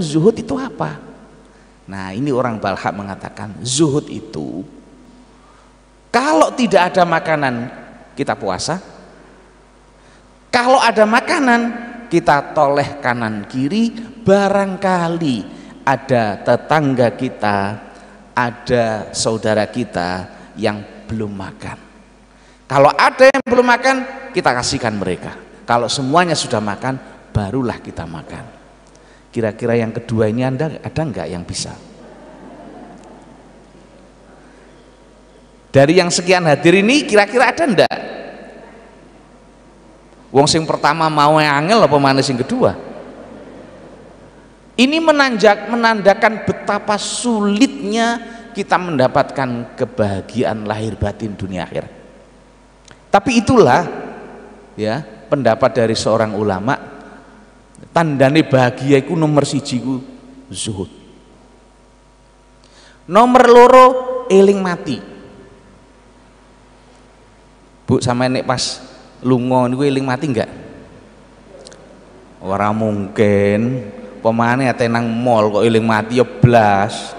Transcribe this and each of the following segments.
zuhud itu apa? Nah, ini orang Balkh mengatakan zuhud itu kalau tidak ada makanan kita puasa, kalau ada makanan kita toleh kanan kiri, barangkali ada tetangga kita, ada saudara kita yang belum makan. Kalau ada yang belum makan, kita kasihkan mereka. Kalau semuanya sudah makan, barulah kita makan. Kira-kira yang kedua ini ada enggak yang bisa? Dari yang sekian hadir ini kira-kira ada enggak? Wong sing pertama mau angel apa mana sing kedua? Ini menandakan betapa sulitnya kita mendapatkan kebahagiaan lahir batin dunia akhirat. Tapi itulah ya pendapat dari seorang ulama, tandane bahagia iku nomor siji ku zuhud, nomor loro eling mati. Bu, sama nek pas lunga niku eling mati enggak? Ora mungkin. Pemane ate nang mall kok eling mati ya blas.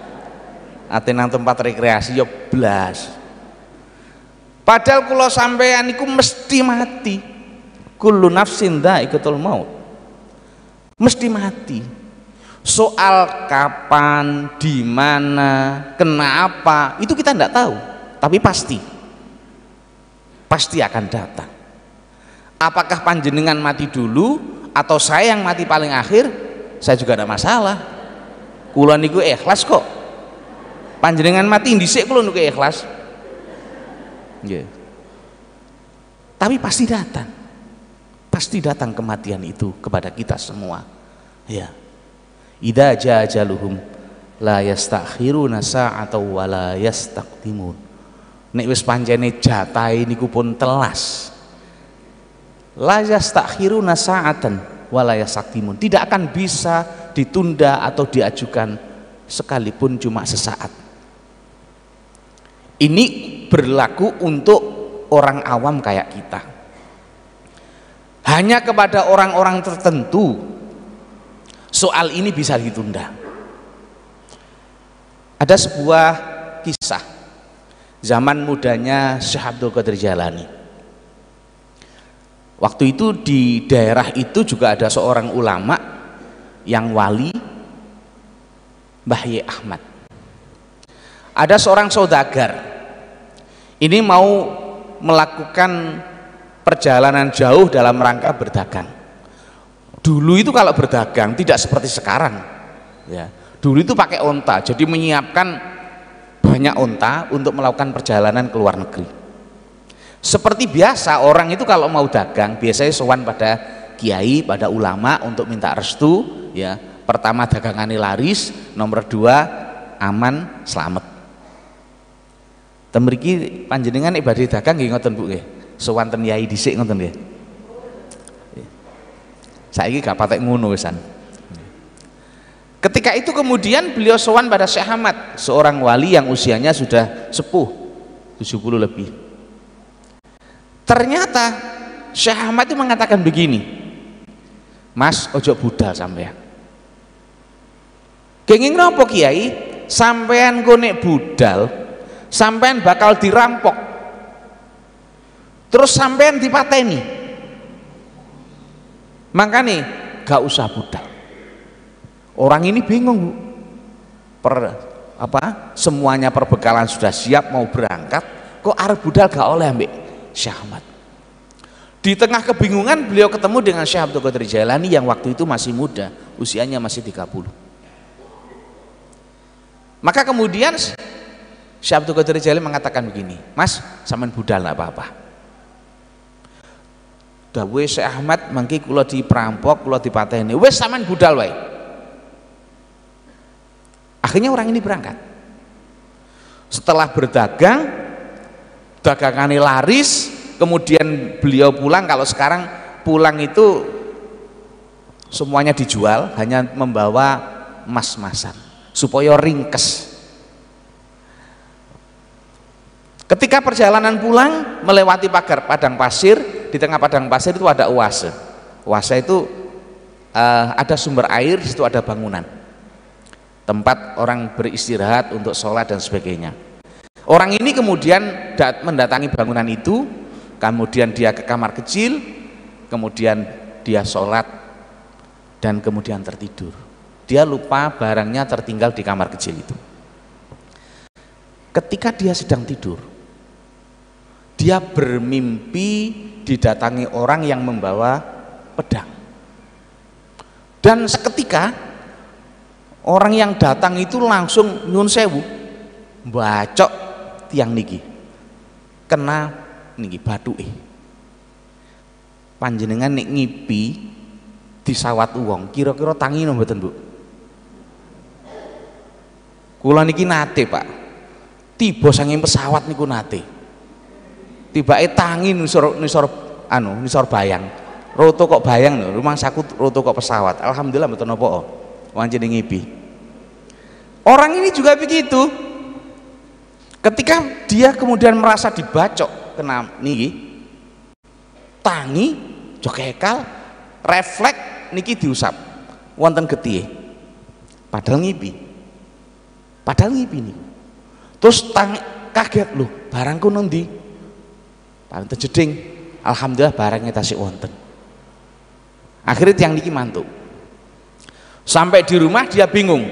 Ate nang tempat rekreasi ya blas. Padahal kula sampean iku mesti mati. Kullu nafsin dha'iqatul maut. Mesti mati. Soal kapan, di mana, kenapa, itu kita tidak tahu, tapi pasti. Pasti akan datang. Apakah panjenengan mati dulu atau saya yang mati paling akhir? Saya juga tidak masalah. Kula niku ikhlas kok. Panjenengan mati dhisik kula niku ikhlas. Yeah. Tapi pasti datang. Pasti datang kematian itu kepada kita semua. Ya. Idza jaa ajaluhum la yastakhiruna sa'atan wa la yastaqdimun. Nek wis pancene jatahe niku pun telas. La yastakhiruna sa'atan wa la yastaqdimun. Tidak akan bisa ditunda atau diajukan sekalipun cuma sesaat. Ini berlaku untuk orang awam kayak kita. Hanya kepada orang-orang tertentu soal ini bisa ditunda. Ada sebuah kisah zaman mudanya Syekh Abdul Qadir Jailani. Waktu itu di daerah itu juga ada seorang ulama yang wali, Mbah Ye Ahmad. Ada seorang saudagar ini mau melakukan perjalanan jauh dalam rangka berdagang. Dulu itu kalau berdagang tidak seperti sekarang ya. Dulu itu pakai onta, jadi menyiapkan banyak onta untuk melakukan perjalanan ke luar negeri. Seperti biasa orang itu kalau mau dagang biasanya sowan pada kiai, pada ulama untuk minta restu ya. Pertama dagangannya laris, nomor dua aman selamat. Temriki panjenengan ibadah dagang nggih ngoten Bu nggih. Sowan ten yai dhisik ngoten nggih. Saiki gak patek ngono wisan. Ketika itu kemudian beliau sowan pada Syekh Ahmad, seorang wali yang usianya sudah sepuh, 70 lebih. Ternyata Syekh Ahmad itu mengatakan begini, Mas ojo budal sampean. Kenging napa Kiai? Sampean kok nek budal, sampean bakal dirampok. Terus sampean dipateni. Makanya gak usah budal. Orang ini bingung Bu. Semuanya perbekalan sudah siap mau berangkat, kok arep budal gak oleh ambek Syekh Ahmad. Di tengah kebingungan beliau ketemu dengan Syekh Abdul Qadir Jailani yang waktu itu masih muda, usianya masih 30. Maka kemudian Syekh Abdul Qadir Jailani mengatakan begini, Mas sampean budal gak apa-apa. Dawuhe Syekh Ahmad mangke kula diperampok, kula dipateni. Wis sampean budal wae. Akhirnya orang ini berangkat. Setelah berdagang, dagangannya laris, kemudian beliau pulang. Kalau sekarang pulang itu semuanya dijual, hanya membawa emas-emasan supaya ringkes. Ketika perjalanan pulang melewati pagar padang pasir, di tengah padang pasir itu ada oase. Oase itu ada sumber air, di situ ada bangunan, tempat orang beristirahat untuk sholat dan sebagainya. Orang ini kemudian mendatangi bangunan itu, kemudian dia ke kamar kecil, kemudian dia sholat dan kemudian tertidur. Dia lupa barangnya tertinggal di kamar kecil itu. Ketika dia sedang tidur, dia bermimpi didatangi orang yang membawa pedang. Dan seketika orang yang datang itu langsung nyun sewu, bacok tiang niki, kena niki bathuke. Panjenengan nek ngipi disawat wong, kira-kira tangi mboten, Bu? Kula niki nate, Pak. Tiba saking pesawat niku nate. Tibake tangi nisor bayang. Roto kok bayang lho, rumah saku roto kok pesawat. Alhamdulillah mboten napa. Wancine ngipi. Orang ini juga begitu. Ketika dia kemudian merasa dibacok kena niki, tangi jokekal, refleks niki diusap. Wonten getihe. Padahal ngipi niku. Terus kaget lho, barangku nang ndi? Pantes jeding. Alhamdulillah barangnya tasik wonten. Akhirnya tiang niki mantuk. Sampai di rumah dia bingung.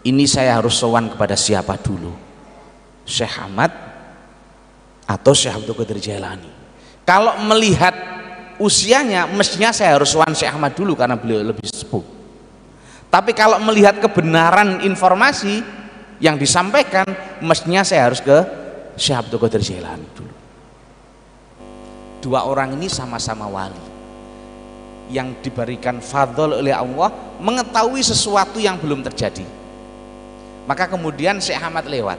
Ini saya harus sowan kepada siapa dulu? Syekh Ahmad atau Syekh Abdul Qadir Jailani? Kalau melihat usianya, mestinya saya harus sowan Syekh Ahmad dulu karena beliau lebih sepuh. Tapi kalau melihat kebenaran informasi yang disampaikan, mestinya saya harus ke Syekh Abdul Qadir Jailani dulu. Dua orang ini sama-sama wali yang diberikan fadl oleh Allah, mengetahui sesuatu yang belum terjadi. Maka kemudian Syekh Ahmad lewat,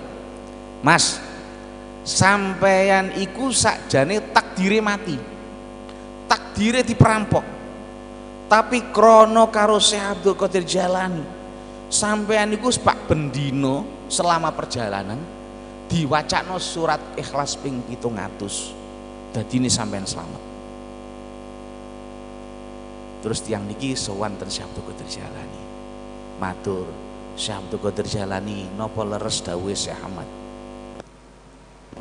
Mas, sampeyan iku sakjane takdire mati, takdire diperampok, tapi krono karo Syekh Abdul Qadir Jailani sampeyan iku pak bendino selama perjalanan diwacakno surat Ikhlas ping 700, dadine sampeyan selamat. Terus tiang niki sowan ten Syekh Abdul Qadir Jailani, matur, Syekh Abdul Qadir Jailani napa leres dawuhe Syekh Ahmad?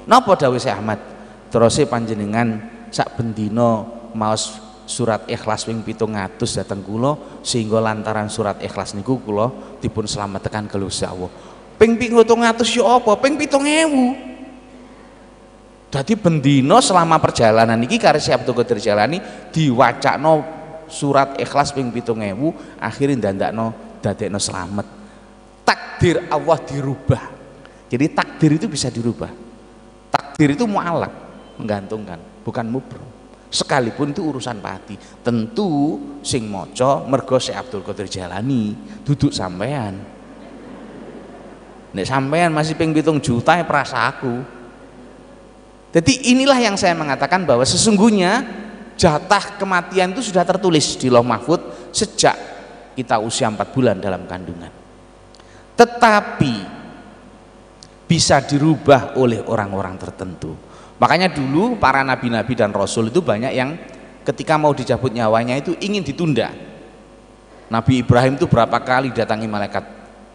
Napa dawuhe Syekh Ahmad? Terus panjenengan sak bendina maos surat Ikhlas ping 700 dhateng kula, sehingga lantaran surat Ikhlas niku kula dipun slametkan ke Gusti Allah. Ping 700 ya apa? Ping 7000. Dadi bendina selama perjalanan niki karo Syekh Abdul Qadir Jailani diwacakno surat Ikhlas ping 7000, akhirnya dadekno selamat. Takdir Allah dirubah. Jadi takdir itu bisa dirubah. Takdir itu mu'alaq, menggantungkan, bukan mubrom. Sekalipun itu urusan pati, tentu sing maca mergo Syekh Abdul Qadir Jailani, duduk sampean. Nek sampean masih ping 7 juta ya perasa aku. Jadi inilah yang saya mengatakan bahwa sesungguhnya jatah kematian itu sudah tertulis di Lauh Mahfud sejak kita usia 4 bulan dalam kandungan. Tetapi bisa dirubah oleh orang-orang tertentu. Makanya dulu para nabi-nabi dan rasul itu banyak yang ketika mau dicabut nyawanya itu ingin ditunda. Nabi Ibrahim itu berapa kali datangi malaikat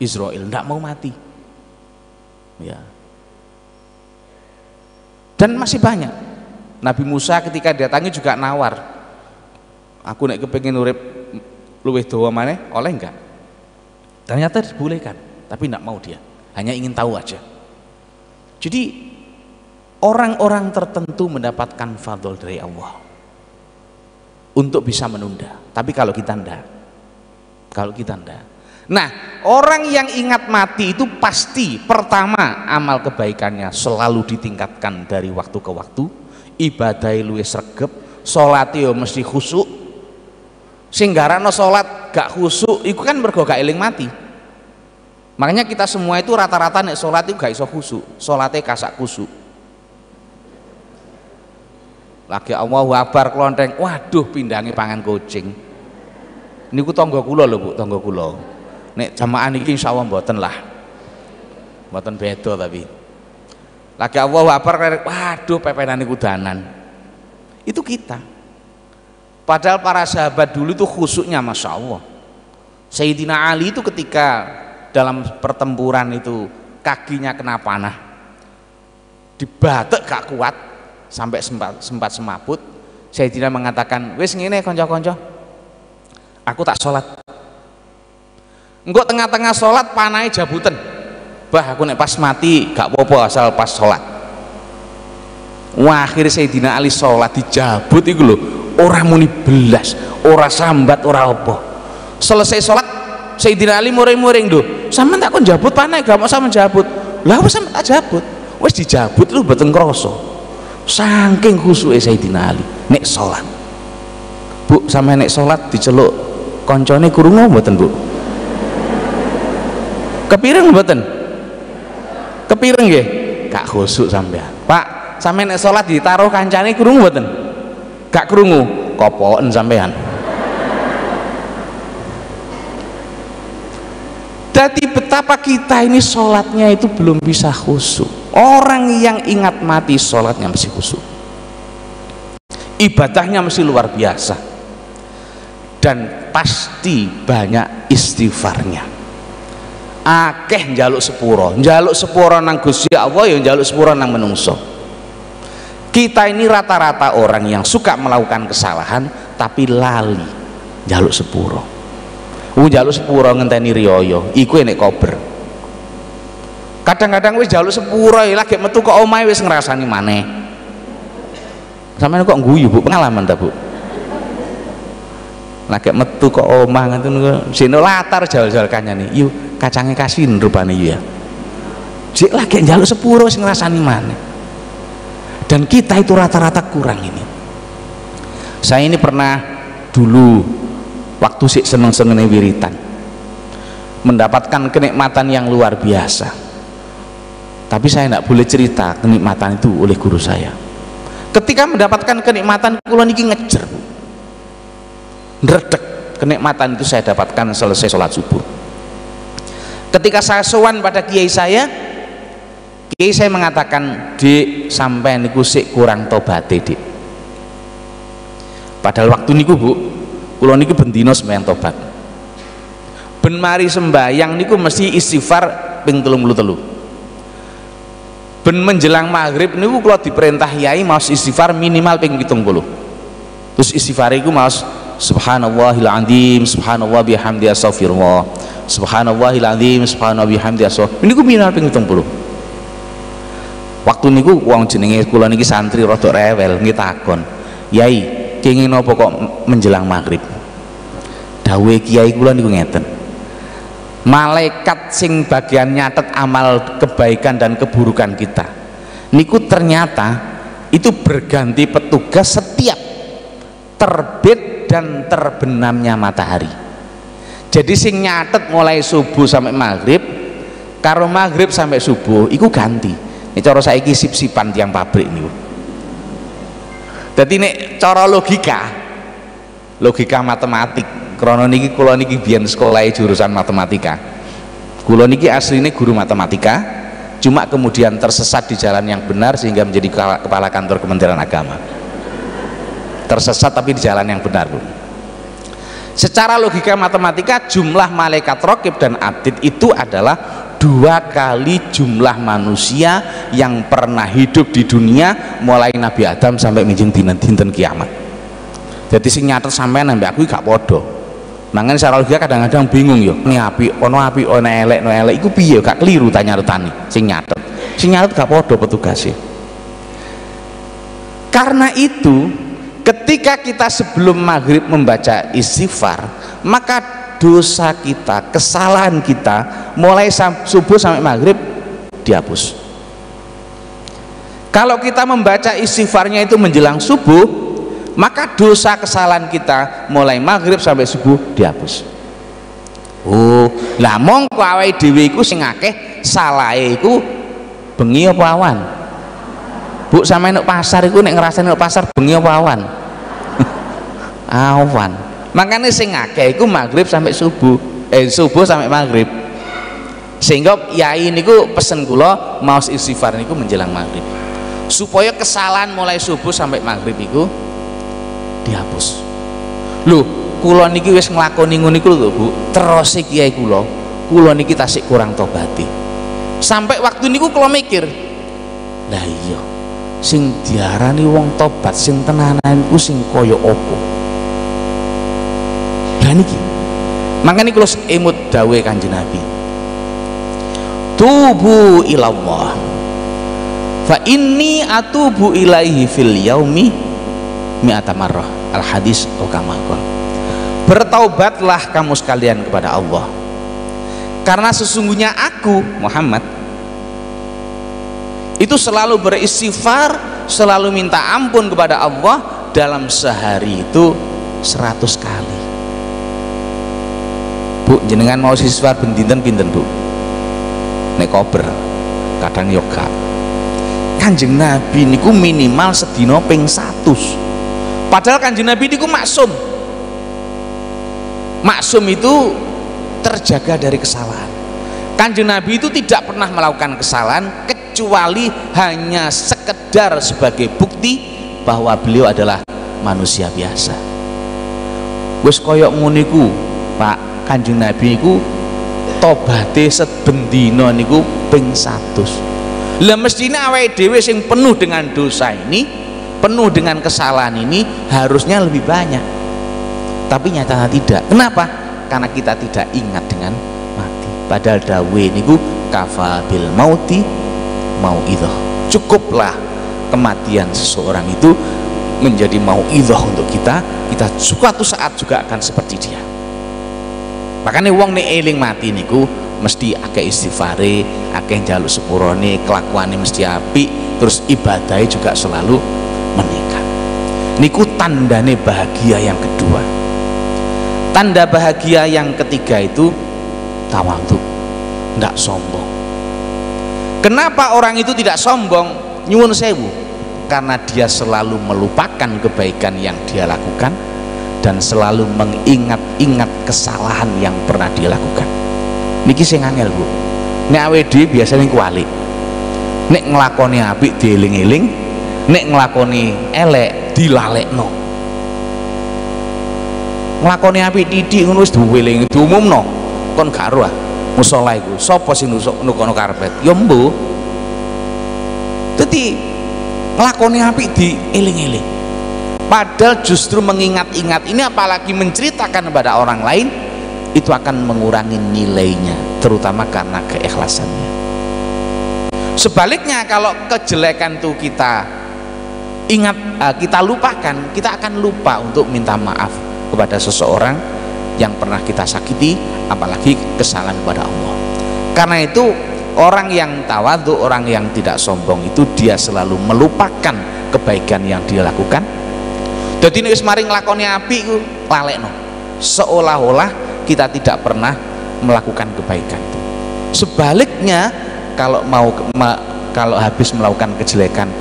Israel, tidak mau mati. Ya. Dan masih banyak. Nabi Musa ketika datangi juga nawar, aku nek kepengin urip luwih dawa maneh, oleh enggak? Ternyata dibolehkan, tapi enggak mau dia, hanya ingin tahu aja. Jadi orang-orang tertentu mendapatkan fadl dari Allah untuk bisa menunda, tapi kalau kita enggak. Nah, orang yang ingat mati itu pasti pertama amal kebaikannya selalu ditingkatkan dari waktu ke waktu. Ibadai luwih sregep, salate yo mesti khusyuk. Sing garano salat gak khusyuk iku kan mergo gak eling mati. Makanya kita semua itu rata-rata nek salat itu gak iso khusyuk, salate kasak khusyuk. Lagi Allahu Akbar klonteng, waduh pindange pangan kucing. Niku tangga kula lho, Bu, tangga kula. Nek jamaah niki insyaallah mboten lah. Mboten beda tapi lagi Allahu Akbar, waduh pepenan kudanan. Itu kita. Padahal para sahabat dulu itu khusyuknya Masya Allah. Sayyidina Ali itu ketika dalam pertempuran itu kakinya kena panah, dibatek gak kuat sampai sempat semaput. Sayyidina mengatakan, wis ngene konco-konco, aku tak sholat. Engkau tengah-tengah sholat panai jabutan, bah aku nek pas mati gak apa-apa asal pas sholat. Wah, akhirnya Sayyidina Ali sholat dijabut itu loh, orang muni belas, orang sambat, orang apa. Selesai sholat Sayyidina Ali muring-muring doh, sama tak kon jabut panai gak mau sama jabut. Lah apa sama tak jabut? Wes dijabut lu boten kroso. Saking khusyuke Sayyidina Ali nek sholat. Bu, sama nek sholat diceluk koncone krungu mboten, Bu? Kepireng mboten? Kepireng nggih? Gak khusyuk sampean. Pak, sampean nek salat ditaruh kancane krungu mboten? Gak krungu, kopoken sampean. Jadi betapa kita ini sholatnya itu belum bisa khusyuk. Orang yang ingat mati sholatnya mesti khusyuk, ibadahnya mesti luar biasa, dan pasti banyak istighfarnya. Akeh njaluk sepuro nang Gusti Allah, ya njaluk sepuro nang menungso. Kita ini rata-rata orang yang suka melakukan kesalahan tapi lali njaluk sepuro. Njaluk sepuro ngenteni riyo, iku nek kober. Kadang-kadang wis njaluk sepuro lagi metu kok omahe wis ngrasani maneh. Sampeyan kok guyu, Bu? Pengalaman ta, Bu? Lagi metu kok omah ngoten sino latar jal-jal kanyane. Yu kacange kasin rupane yu ya. Jek lagi njaluk sepuro wis ngrasani maneh. Dan kita itu rata-rata kurang ini. Saya ini pernah dulu waktu sik seneng-senengnya wiritan mendapatkan kenikmatan yang luar biasa, tapi saya tidak boleh cerita kenikmatan itu oleh guru saya. Ketika mendapatkan kenikmatan kula niki ngejer, ndredeg. Kenikmatan itu saya dapatkan selesai sholat subuh. Ketika saya sowan pada kiai saya mengatakan, "Dik, sampai niku sik kurang tobate, Dik." Padahal waktu niku, Bu, kula niku bendina sembahyang tobat. Ben mari sembahyang niku mesti istighfar ping 33. Ben menjelang maghrib niku kula diperintah yai maos istighfar minimal ping 70. Terus istighfar iku maos subhanallahil azim, subhanallah bihamdi astaghfirullah, subhanallahil azim, subhanallah bihamdi astaghfirullah. Niku minimal ping 70. Waktu niku wong jenenge kula niki santri rada rewel nggih takon, "Yai, kenging napa kok menjelang maghrib?" Dawuhe kiai kula niku ngeten, malaikat sing bagian nyatet amal kebaikan dan keburukan kita niku ternyata itu berganti petugas setiap terbit dan terbenamnya matahari. Jadi sing nyatet mulai subuh sampai maghrib karo maghrib sampai subuh iku ganti. Ini cara saiki sip-sipan tiang pabrik niku. Jadi nek cara logika matematik, krono niki kula niki biyen sekolah jurusan matematika. Kula niki asline guru matematika, cuma kemudian tersesat di jalan yang benar sehingga menjadi kepala kantor Kementerian Agama. Tersesat tapi di jalan yang benar, Bu. Secara logika matematika jumlah malaikat raqib dan atid itu adalah 2 kali jumlah manusia yang pernah hidup di dunia mulai Nabi Adam sampai minjing dinten kiamat. Jadi sing nyatet sampean ambek aku gak podo. Nanging secara logika kadang-kadang bingung yo. Ini api, ono elek, no elek iku piye gak keliru ta nyaretani sing nyatet. Sing nyatet gak podo petugasnya. Karena itu ketika kita sebelum maghrib membaca istighfar, maka dosa kita, kesalahan kita mulai subuh sampai maghrib dihapus. Kalau kita membaca istighfarnya itu menjelang subuh, maka dosa kesalahan kita mulai maghrib sampai subuh dihapus. Oh, lah mongko awake dhewe iku sing akeh salahe iku bengi apa awan? Bu, sampe nek pasar iku nek ngrasani nek pasar bengi apa awan? Awan. Makanya sing akeh iku maghrib sampai subuh, subuh sampai maghrib. Sehingga yai niku pesen kula maos istighfar niku menjelang maghrib, supaya kesalahan mulai subuh sampai maghrib iku dihapus. Lho, kula niki wis nglakoni ngono iku lho Bu, terus kiai kula niki tasik kurang tobati. Sampai waktu niku kula mikir, lah iya sing diarani wong tobat sing tenanan iku sing kaya apa? Lah niki makanya kula emut dawuhe Kanjeng Nabi, tubu ilallah fa inni atubu ilaihi fil yaumi mi'ata marrah. Al hadis okamaqal. Bertaubatlah kamu sekalian kepada Allah, karena sesungguhnya aku Muhammad itu selalu beristighfar, selalu minta ampun kepada Allah dalam sehari itu 100 kali. Bu, jenengan mau istighfar ben dinten pinten Bu? Nek kober kadang yoga. Kanjeng Nabi niku minimal sedina ping 100. Padahal Kanjeng Nabi niku maksum. Maksum itu terjaga dari kesalahan. Kanjeng Nabi itu tidak pernah melakukan kesalahan kecuali hanya sekedar sebagai bukti bahwa beliau adalah manusia biasa. Wis koyok nguniku Pak, Kanjeng Nabi niku tobate sebendina niku ping 100. Lah mestine awake dhewe sing penuh dengan dosa ini, penuh dengan kesalahan ini harusnya lebih banyak, tapi nyatanya tidak. Kenapa? Karena kita tidak ingat dengan mati. Padahal dawe niku kafa bil mauti mauidhah, cukuplah kematian seseorang itu menjadi mauidhah untuk kita suatu saat juga akan seperti dia. Makanya wong nek eling mati niku mesti akeh istighfare, akeh njaluk sepurane, kelakuane mesti apik, terus ibadahnya juga selalu meningkat. Niku tandane bahagia yang kedua. Tanda bahagia yang ketiga itu tawadhu, ndak sombong. Kenapa orang itu tidak sombong? Nyuwun sewu, karena dia selalu melupakan kebaikan yang dia lakukan dan selalu mengingat-ingat kesalahan yang pernah dia lakukan. Niki sing angel Bu. Nek awake dhewe biasane kuali. Nek nglakoni apik dieling-eling, nek nglakoni elek dilalekno. Nglakoni apik titik ngono wis dieling diumumno, kon gak ero ah. Musala iku sapa sing nukono karpet? Ya mbuh. Dadi nglakoni apik dieling-eling. Padahal justru mengingat-ingat ini, apalagi menceritakan kepada orang lain, itu akan mengurangi nilainya, terutama karena keikhlasannya. Sebaliknya kalau kejelekan itu kita ingat, kita lupakan, kita akan lupa untuk minta maaf kepada seseorang yang pernah kita sakiti, apalagi kesalahan kepada Allah. Karena itu orang yang tawadhu, orang yang tidak sombong itu dia selalu melupakan kebaikan yang dia lakukan. Jadi ini mari nglakoni apik ku lalekno, seolah-olah kita tidak pernah melakukan kebaikan itu. Sebaliknya kalau habis melakukan kejelekan,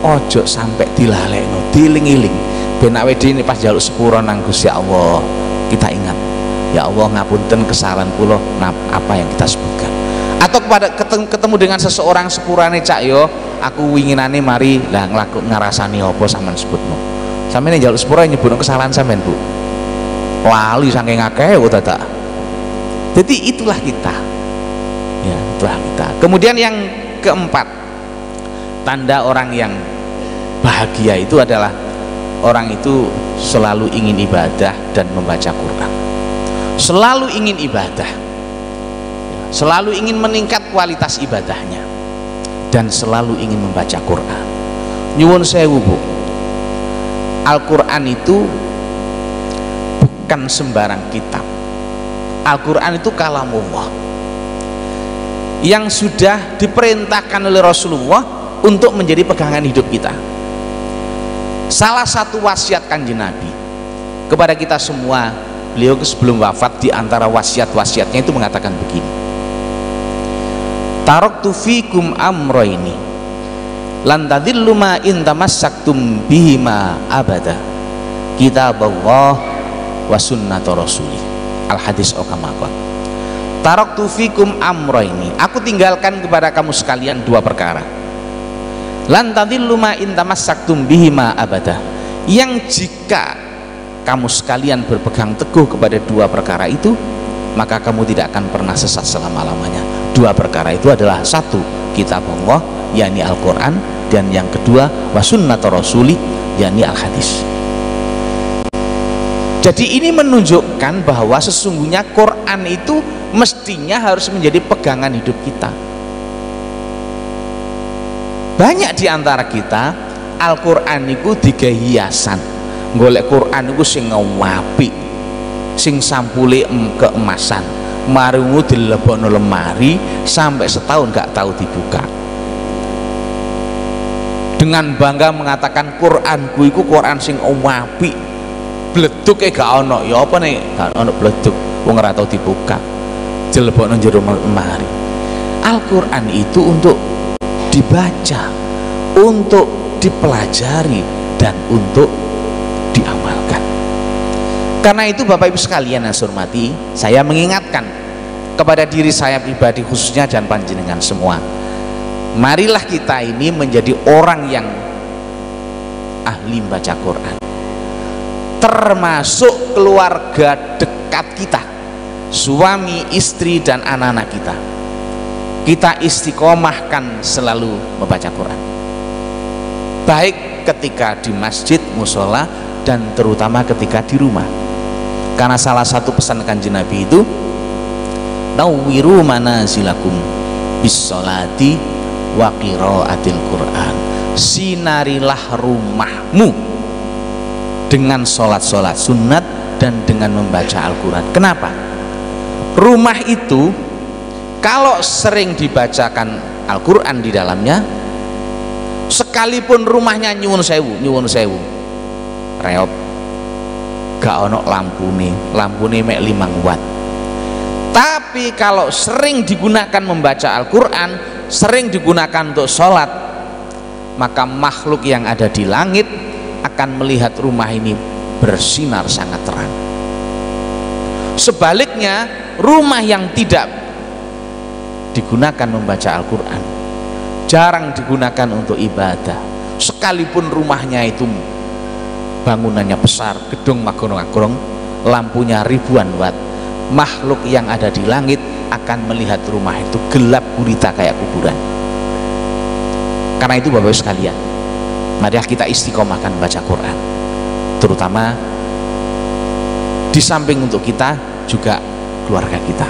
ojo sampai dilalekno, dieling-eling. Ben awake dhewe pas njaluk sepura nang Gusti Allah, kita ingat, ya Allah ngapunten kesalahan kula apa yang kita sebutkan. Atau kepada ketemu dengan seseorang sepurane cak yo, aku winginane mari lah ngarasani apa sampean sebutmu. Sampeyan njaluk sepura nyebutno kesalahan sampean Bu. Lali saking akeh kok dadak. Jadi itulah kita. Ya, itulah kita. Kemudian yang keempat, tanda orang yang bahagia itu adalah orang itu selalu ingin ibadah dan membaca Quran. Selalu ingin ibadah. Selalu ingin meningkat kualitas ibadahnya dan selalu ingin membaca Quran. Nyuwun sewu Bu, Al-Quran itu bukan sembarang kitab. Al-Quran itu kalamullah yang sudah diperintahkan oleh Rasulullah untuk menjadi pegangan hidup kita. Salah satu wasiat Kanjeng Nabi kepada kita semua, beliau sebelum wafat di antara wasiat-wasiatnya itu mengatakan begini, taraktu fikum amroini lan tadillu ma in tamassaktum bihima abada, kitaballah wa sunnata rasulih. Al hadis okamaqat. Taraktu fikum amroini, aku tinggalkan kepada kamu sekalian dua perkara. Lan tadillu ma in tamassaktum bihima abada, yang jika kamu sekalian berpegang teguh kepada dua perkara itu, maka kamu tidak akan pernah sesat selama-lamanya. Dua perkara itu adalah, satu, kitab Allah yakni Al-Quran, dan yang kedua wasunnat rasuli yakni Al-Hadis. Jadi ini menunjukkan bahwa sesungguhnya Quran itu mestinya harus menjadi pegangan hidup kita. Banyak di antara kita Al-Quran itu digawe hiasan, golek Quran itu sing apik, sing sampule keemasan, marimu dilebokno lemari sampai setahun gak tahu dibuka, dengan bangga mengatakan Quranku itu Quran sing apik, bleduk gak ono, ya apa nih gak ono bleduk, wong ora tau dibuka, dilebokno jero lemari. Al-Quran itu untuk dibaca, untuk dipelajari, dan untuk diamalkan. Karena itu Bapak Ibu sekalian yang saya hormati, saya mengingatkan kepada diri saya pribadi khususnya dan panjenengan semua, marilah kita ini menjadi orang yang ahli baca Quran, termasuk keluarga dekat kita, suami, istri, dan anak-anak kita. Kita istiqomahkan selalu membaca Quran, baik ketika di masjid, musola, dan terutama ketika di rumah. Karena salah satu pesan Kanjeng Nabi itu, nawwiru manazilakum bis-sholati wa qiraatil Quran, sinarilah rumahmu dengan sholat-sholat sunat dan dengan membaca Al-Quran. Kenapa? Rumah itu kalau sering dibacakan Al-Quran di dalamnya, sekalipun rumahnya nyuwun sewu reot, gak ono lampune mek 5 watt, tapi kalau sering digunakan membaca Al-Quran, sering digunakan untuk sholat, maka makhluk yang ada di langit akan melihat rumah ini bersinar sangat terang. Sebaliknya, rumah yang tidak digunakan membaca Al-Quran, jarang digunakan untuk ibadah, sekalipun rumahnya itu bangunannya besar, gedung magong-magong, lampunya ribuan watt, makhluk yang ada di langit akan melihat rumah itu gelap gulita kayak kuburan. Karena itu Bapak Ibu sekalian, marilah kita istiqomahkan baca Quran, terutama di samping untuk kita juga keluarga kita.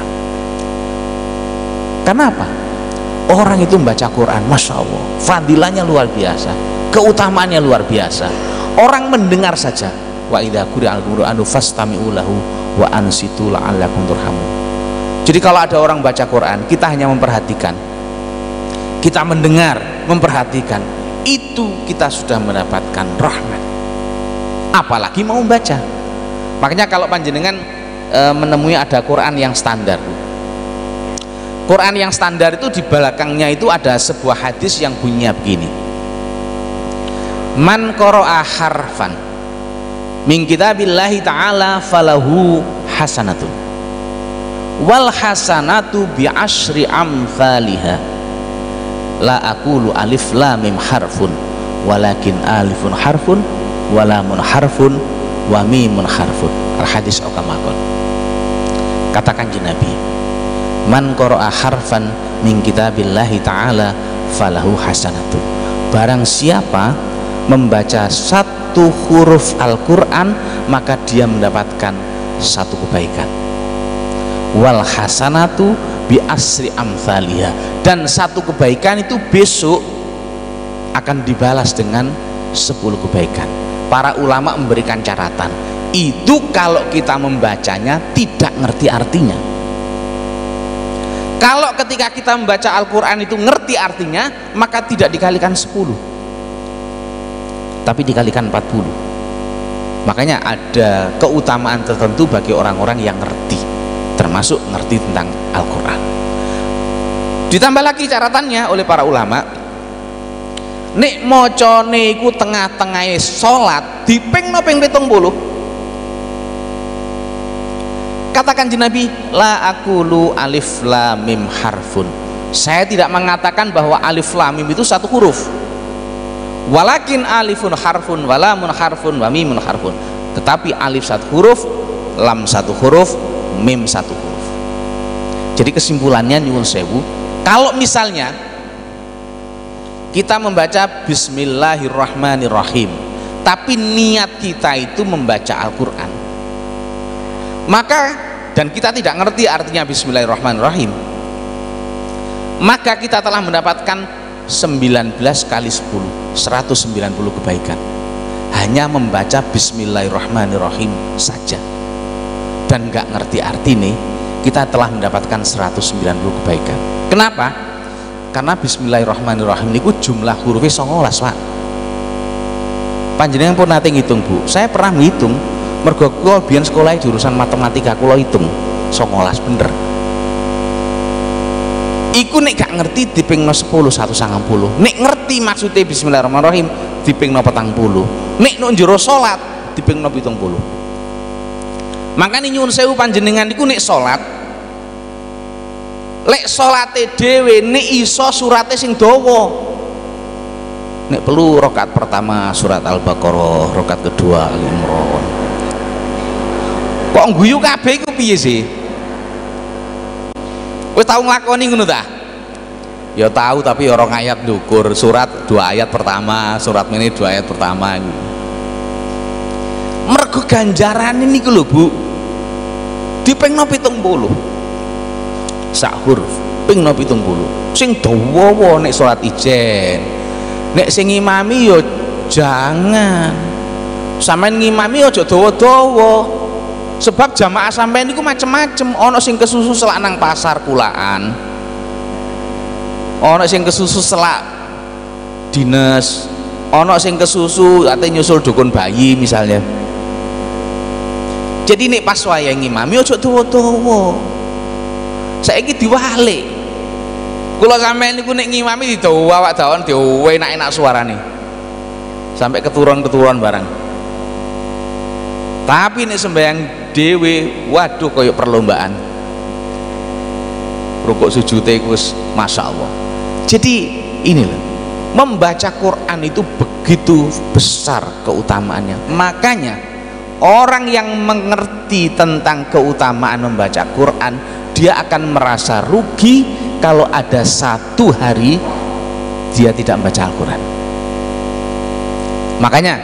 Kenapa? Orang itu membaca Quran, Masya Allah, fadilahnya luar biasa, keutamaannya luar biasa. Orang mendengar saja, wa idza quri'al qur'anu fastami'u lahu wa ansitu la'allakum turhamun. Jadi kalau ada orang baca Quran, kita hanya memperhatikan, kita mendengar, memperhatikan, itu kita sudah mendapatkan rahmat, apalagi mau membaca. Makanya kalau panjenengan menemui ada Quran yang standar, Quran yang standar itu di belakangnya itu ada sebuah hadis yang bunyinya begini, man qara'a harfan min kitabillahi ta'ala falahu hasanatun wal hasanatu bi asyri amthaliha la aqulu alif lam mim harfun walakin alifun harfun wa lamun harfun wa mimun harfun. Al-hadis okamakon. Katakan Nabi, man qara'a harfan min kitabillahi ta'ala falahu hasanatun, barang siapa membaca satu huruf Al-Quran maka dia mendapatkan satu kebaikan, wal hasanatu bi asri amthaliha, dan satu kebaikan itu besok akan dibalas dengan 10 kebaikan. Para ulama memberikan catatan, itu kalau kita membacanya tidak ngerti artinya. Kalau ketika kita membaca Al-Quran itu ngerti artinya, maka tidak dikalikan 10, tapi dikalikan 40. Makanya ada keutamaan tertentu bagi orang-orang yang ngerti, termasuk ngerti tentang Al-Quran. Ditambah lagi catatannya oleh para ulama, nek mocone iku tengah-tengah sholat dipingno ping 70. Katakan Nabi, la aqulu alif lam mim harfun, saya tidak mengatakan bahwa alif lam mim itu satu huruf, walakin alifun harfun wa lamun harfun wa mimun harfun, tetapi alif satu huruf, lam satu huruf, mim satu huruf. Jadi kesimpulannya nyuwun sewu, kalau misalnya kita membaca bismillahirrahmanirrahim tapi niat kita itu membaca Al-Quran, maka dan kita tidak ngerti artinya bismillahirrahmanirrahim, maka kita telah mendapatkan 19 kali 10, 190 kebaikan hanya membaca bismillahirrahmanirrahim saja, dan nggak ngerti arti nih, kita telah mendapatkan 190 kebaikan. Kenapa? Karena bismillahirrahmanirrahim niku jumlah hurufnya 19, Pak. Panjenengan pun nate ngitung, Bu. Saya pernah ngitung, mergo kula biyen sekolah jurusan matematika, kula hitung 19 bener. Iku nek gak ngerti dipingno 10 190. Nek ngerti maksudnya bismillahirrahmanirrahim dipingno 40. Nek nuk njero salat dipingno 70. Makanya nyuwun sewu panjenengan iku nek salat, lek salate dhewe nek iso surate sing dawa. Nek perlu rakaat pertama surat Al-Baqarah, rakaat kedua Al-Imran. Kok guyu kabeh iku piye sih? Wis tau nglakoni ngono ta? Ya tahu, tapi orang ayat ndukur, surat 2 ayat pertama, surat ini 2 ayat pertama. Mergo ganjaran ini lho, Bu. Dipingno 70. Sak huruf pingno 70. Sing dawa nek salat ijen. Nek sing ngimami yo jangan. Sampeyan ngimami aja dawa-dawa. Sebab jamaah sampeyan niku macem-macem, ana sing kesusu selak nang pasar kulaan, ana sing kesusu selak dinas, ana sing kesusu ate nyusul dukun bayi misalnya. Jadi nek pas wayah ngimami aja dawa-dawa. Saiki diwalik. Kula sampeyan niku nek ngimami didawa awak dawan diowe enak-enak suarane. Sampai keturun-keturun barang. Tapi nek sembahyang dhewe, waduh koyo perlombaan. Rukuk sujud wis masyaallah. Jadi ini loh, membaca Quran itu begitu besar keutamaannya. Makanya orang yang mengerti tentang keutamaan membaca Quran, dia akan merasa rugi kalau ada satu hari dia tidak membaca Al-Quran. Makanya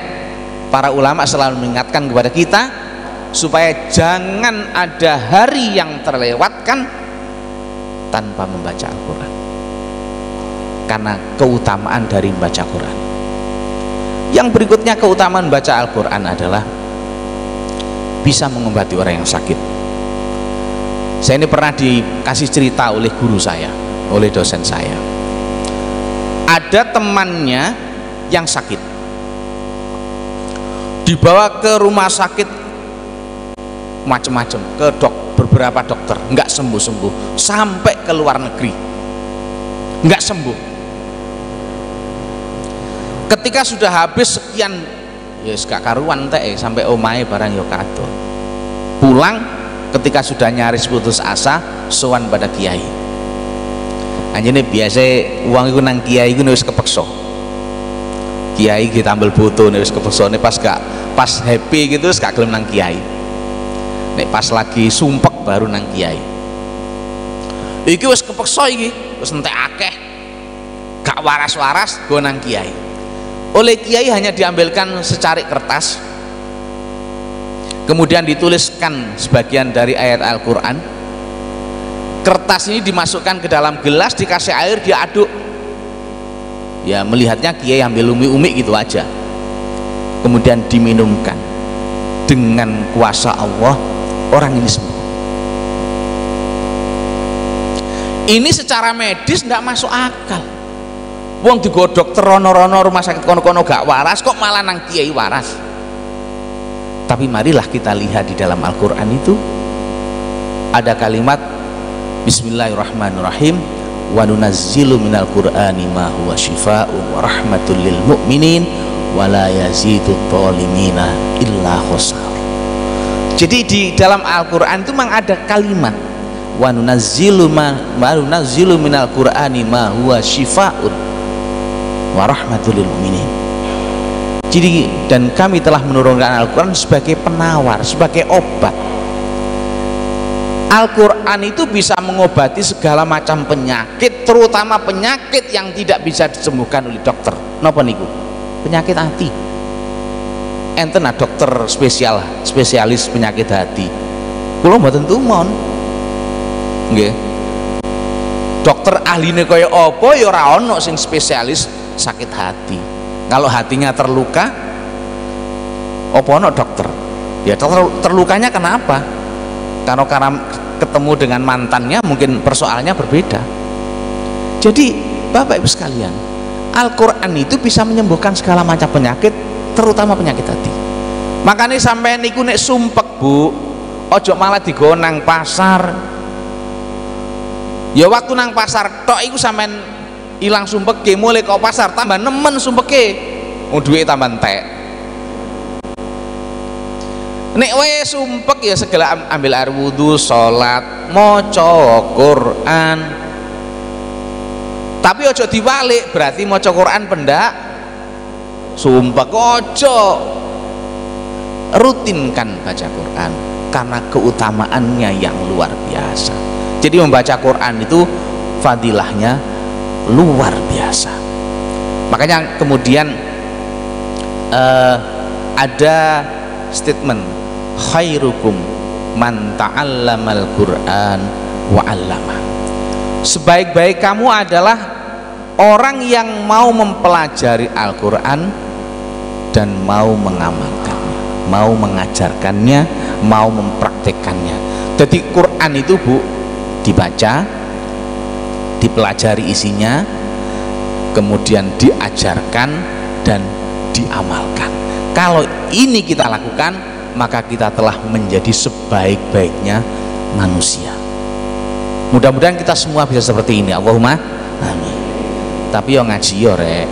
para ulama selalu mengingatkan kepada kita supaya jangan ada hari yang terlewatkan tanpa membaca Al-Quran, karena keutamaan dari membaca Quran. Yang berikutnya, keutamaan membaca Al-Quran adalah bisa mengobati orang yang sakit. Saya ini pernah dikasih cerita oleh guru saya, oleh dosen saya. Ada temannya yang sakit, dibawa ke rumah sakit macam-macam, ke beberapa dokter, nggak sembuh-sembuh, sampai ke luar negeri nggak sembuh. Ketika sudah habis sekian, ya gak karuan teh sampai omahe barang yo kato. Pulang ketika sudah nyaris putus asa, sowan pada kiai. Anjene biasa uang iku nang kiai iku wis kepeksa. Kiai ditambal butuh wis kepeksa, pas happy gitu wis gak gelem nang kiai. Nek pas lagi sumpek baru nang kiai. Iki wis kepeksa iki, wis entek akeh. Gak waras-waras go nang kiai. Oleh kiai hanya diambilkan secarik kertas, kemudian dituliskan sebagian dari ayat Al-Quran. Kertas ini dimasukkan ke dalam gelas, dikasih air, diaduk. Ya melihatnya kiai ambil umi-umi gitu aja, kemudian diminumkan. Dengan kuasa Allah orang ini sembuh. Ini secara medis tidak masuk akal. Wong digodhog terono-rono rumah sakit kono-kono gak waras, kok malah nang kiai waras. Tapi marilah kita lihat di dalam Al-Quran itu ada kalimat Bismillahirrahmanirrahim, wa nunazzilu minal qur'ani ma huwa syifaa'un wa rahmatul lil mu'minin wa la yazidud dhalimina illa khosar. Jadi di dalam Al-Quran itu memang ada kalimat wa nunazzilu minal qur'ani ma huwa syifaa'un wa rahmatul lil mu'minin. Jadi dan kami telah menurunkan Al-Quran sebagai penawar, sebagai obat. Al-Quran itu bisa mengobati segala macam penyakit, terutama penyakit yang tidak bisa disembuhkan oleh dokter. Napa niku? Penyakit hati. Enten dokter spesialis penyakit hati. Kula mboten tumon. Nggih. Dokter ahline kaya apa ya ora ono sing spesialis sakit hati. Kalau hatinya terluka, apa ono dokter? Ya terlukanya kenapa? Karena ketemu dengan mantannya mungkin persoalannya berbeda. Jadi Bapak Ibu sekalian, Al-Quran itu bisa menyembuhkan segala macam penyakit, terutama penyakit hati. Makanya sampai niku nek sumpek Bu, ojo malah digawa nang pasar. Ya waktu nang pasar tok iku sampean ilang sumpeke, mulai ke pasar tambah nemen sumpeke, duwe tambah entek. Nek wae sumpek ya segala ambil air wudu, sholat, maca Quran. Tapi ojo diwalik, berarti maca Quran pendak sumpek. Ojo, rutinkan baca Quran karena keutamaannya yang luar biasa. Jadi membaca Quran itu fadilahnya luar biasa. Makanya kemudian ada statement, khairukum man ta'allamal Qur'an wa 'allama. Sebaik-baik kamu adalah orang yang mau mempelajari Al-Qur'an dan mau mengamalkannya, mau mengajarkannya, mau mempraktekannya. Jadi Quran itu Bu, dibaca, dipelajari isinya, kemudian diajarkan dan diamalkan. Kalau ini kita lakukan, maka kita telah menjadi sebaik-baiknya manusia. Mudah-mudahan kita semua bisa seperti ini. Allahumma amin. Tapi yo ngaji yo rek,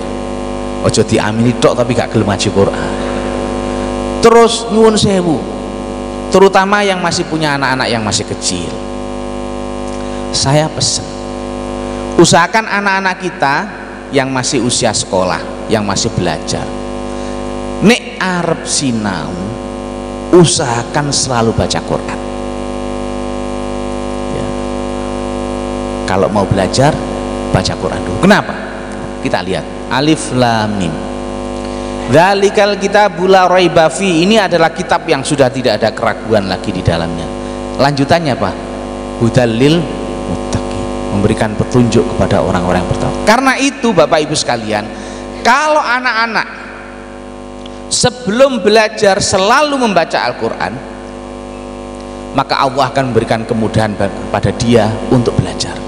ojo diamini tok tapi gak gelem ngaji Quran. Terus nyuwun sewu, terutama yang masih punya anak-anak yang masih kecil, saya pesen, usahakan anak-anak kita yang masih usia sekolah, yang masih belajar, nek arep sinau, usahakan selalu baca Quran ya. Kalau mau belajar, baca Quran dulu. Kenapa? Kita lihat Alif Lam Mim, dzalikal kitabul la raiba fi. Ini adalah kitab yang sudah tidak ada keraguan lagi di dalamnya. Lanjutannya apa? Hudal lil muttaqin, memberikan petunjuk kepada orang-orang yang bertakwa. Karena itu Bapak Ibu sekalian, kalau anak-anak sebelum belajar selalu membaca Al-Quran, maka Allah akan memberikan kemudahan kepada dia untuk belajar.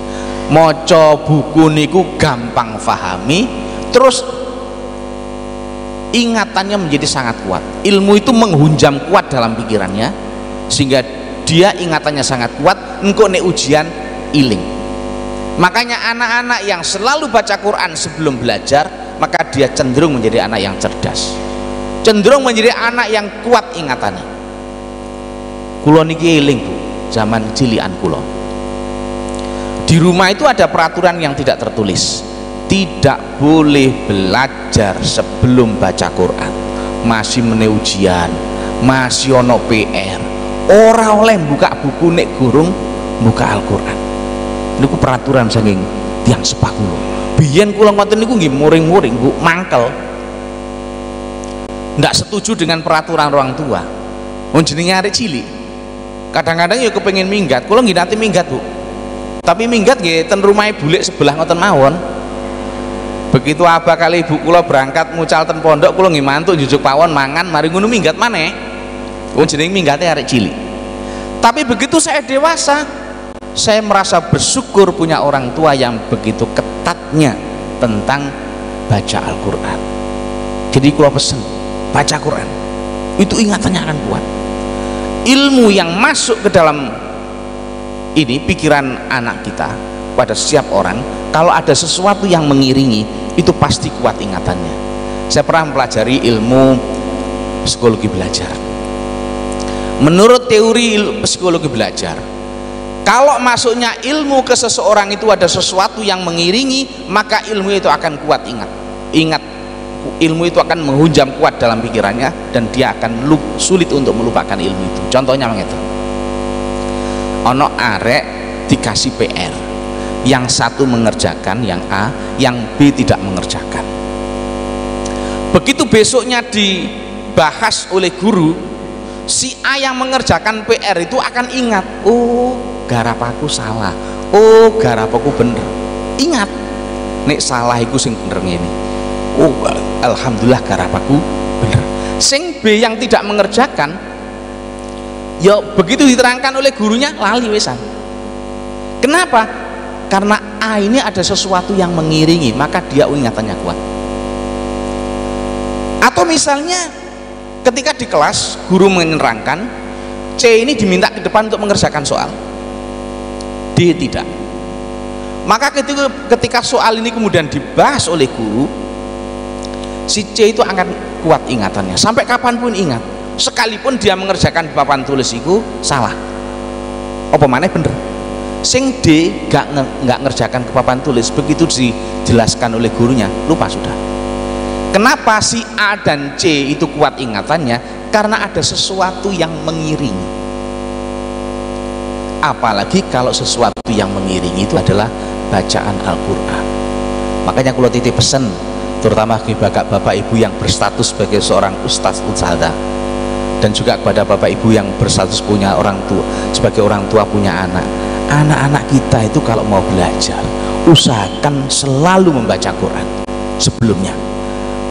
Moco buku niku gampang fahami, terus ingatannya menjadi sangat kuat. Ilmu itu menghunjam kuat dalam pikirannya, sehingga dia ingatannya sangat kuat, engko nek ujian iling. Makanya anak-anak yang selalu baca Quran sebelum belajar, maka dia cenderung menjadi anak yang cerdas, cenderung menjadi anak yang kuat ingatannya. Kulo niki eling Bu, zaman cilian kulo. Di rumah itu ada peraturan yang tidak tertulis, tidak boleh belajar sebelum baca Quran. Masih meneh ujian, masih ono PR, ora oleh buka buku nek gurung buka Al-Quran. Niku peraturan saking tiang sepah kulo. Biyen kula ngoten niku nggih muring-muring Bu, mangkel. Ndak setuju dengan peraturan orang tua. Wong jenenge arek cilik, kadang-kadang ya kepengin minggat. Kula nggih nate minggat Bu, tapi minggat nggih ten rumahe bulik sebelah ngoten mawon. Begitu abah kali ibu kula berangkat mucal ten pondok, kula nggih mantuk jujuk pawon mangan, mari ngono minggat maneh. Wong jenenge minggate arek cilik. Tapi begitu saya dewasa, saya merasa bersyukur punya orang tua yang begitu ketatnya tentang baca Al-Quran. Jadi kula pesen, baca Quran itu ingatannya akan kuat. Ilmu yang masuk ke dalam ini pikiran anak kita, pada setiap orang, kalau ada sesuatu yang mengiringi itu pasti kuat ingatannya. Saya pernah mempelajari ilmu psikologi belajar. Menurut teori psikologi belajar, kalau masuknya ilmu ke seseorang itu ada sesuatu yang mengiringi, maka ilmu itu akan kuat ingat ilmu itu akan menghunjam kuat dalam pikirannya dan dia akan sulit untuk melupakan ilmu itu. Contohnya begitu, ono arek dikasih PR, yang satu mengerjakan yang A, yang B tidak mengerjakan. Begitu besoknya dibahas oleh guru, si A yang mengerjakan PR itu akan ingat, oh garap aku salah, oh garap aku bener. Ingat, nek salah iku sing bener ngene, oh alhamdulillah garap aku bener. Sing B yang tidak mengerjakan, ya begitu diterangkan oleh gurunya lali wesan. Kenapa? Karena A ini ada sesuatu yang mengiringi, maka dia ingatannya kuat. Atau misalnya ketika di kelas guru menerangkan, C ini diminta ke depan untuk mengerjakan soal, D tidak. Maka ketika soal ini kemudian dibahas oleh guru, si C itu akan kuat ingatannya sampai kapanpun ingat, sekalipun dia mengerjakan di papan tulis itu salah apa mana bener. Sing D nggak ngerjakan ke papan tulis, begitu dijelaskan oleh gurunya lupa sudah. Kenapa si A dan C itu kuat ingatannya? Karena ada sesuatu yang mengiringi. Apalagi kalau sesuatu yang mengiringi itu adalah bacaan Al-Quran. Makanya kalau titip pesan terutama bagi bapak ibu yang berstatus sebagai seorang ustadz ustadzah, dan juga kepada bapak ibu yang berstatus punya orang tua, sebagai orang tua punya anak-anak kita itu kalau mau belajar usahakan selalu membaca Quran sebelumnya.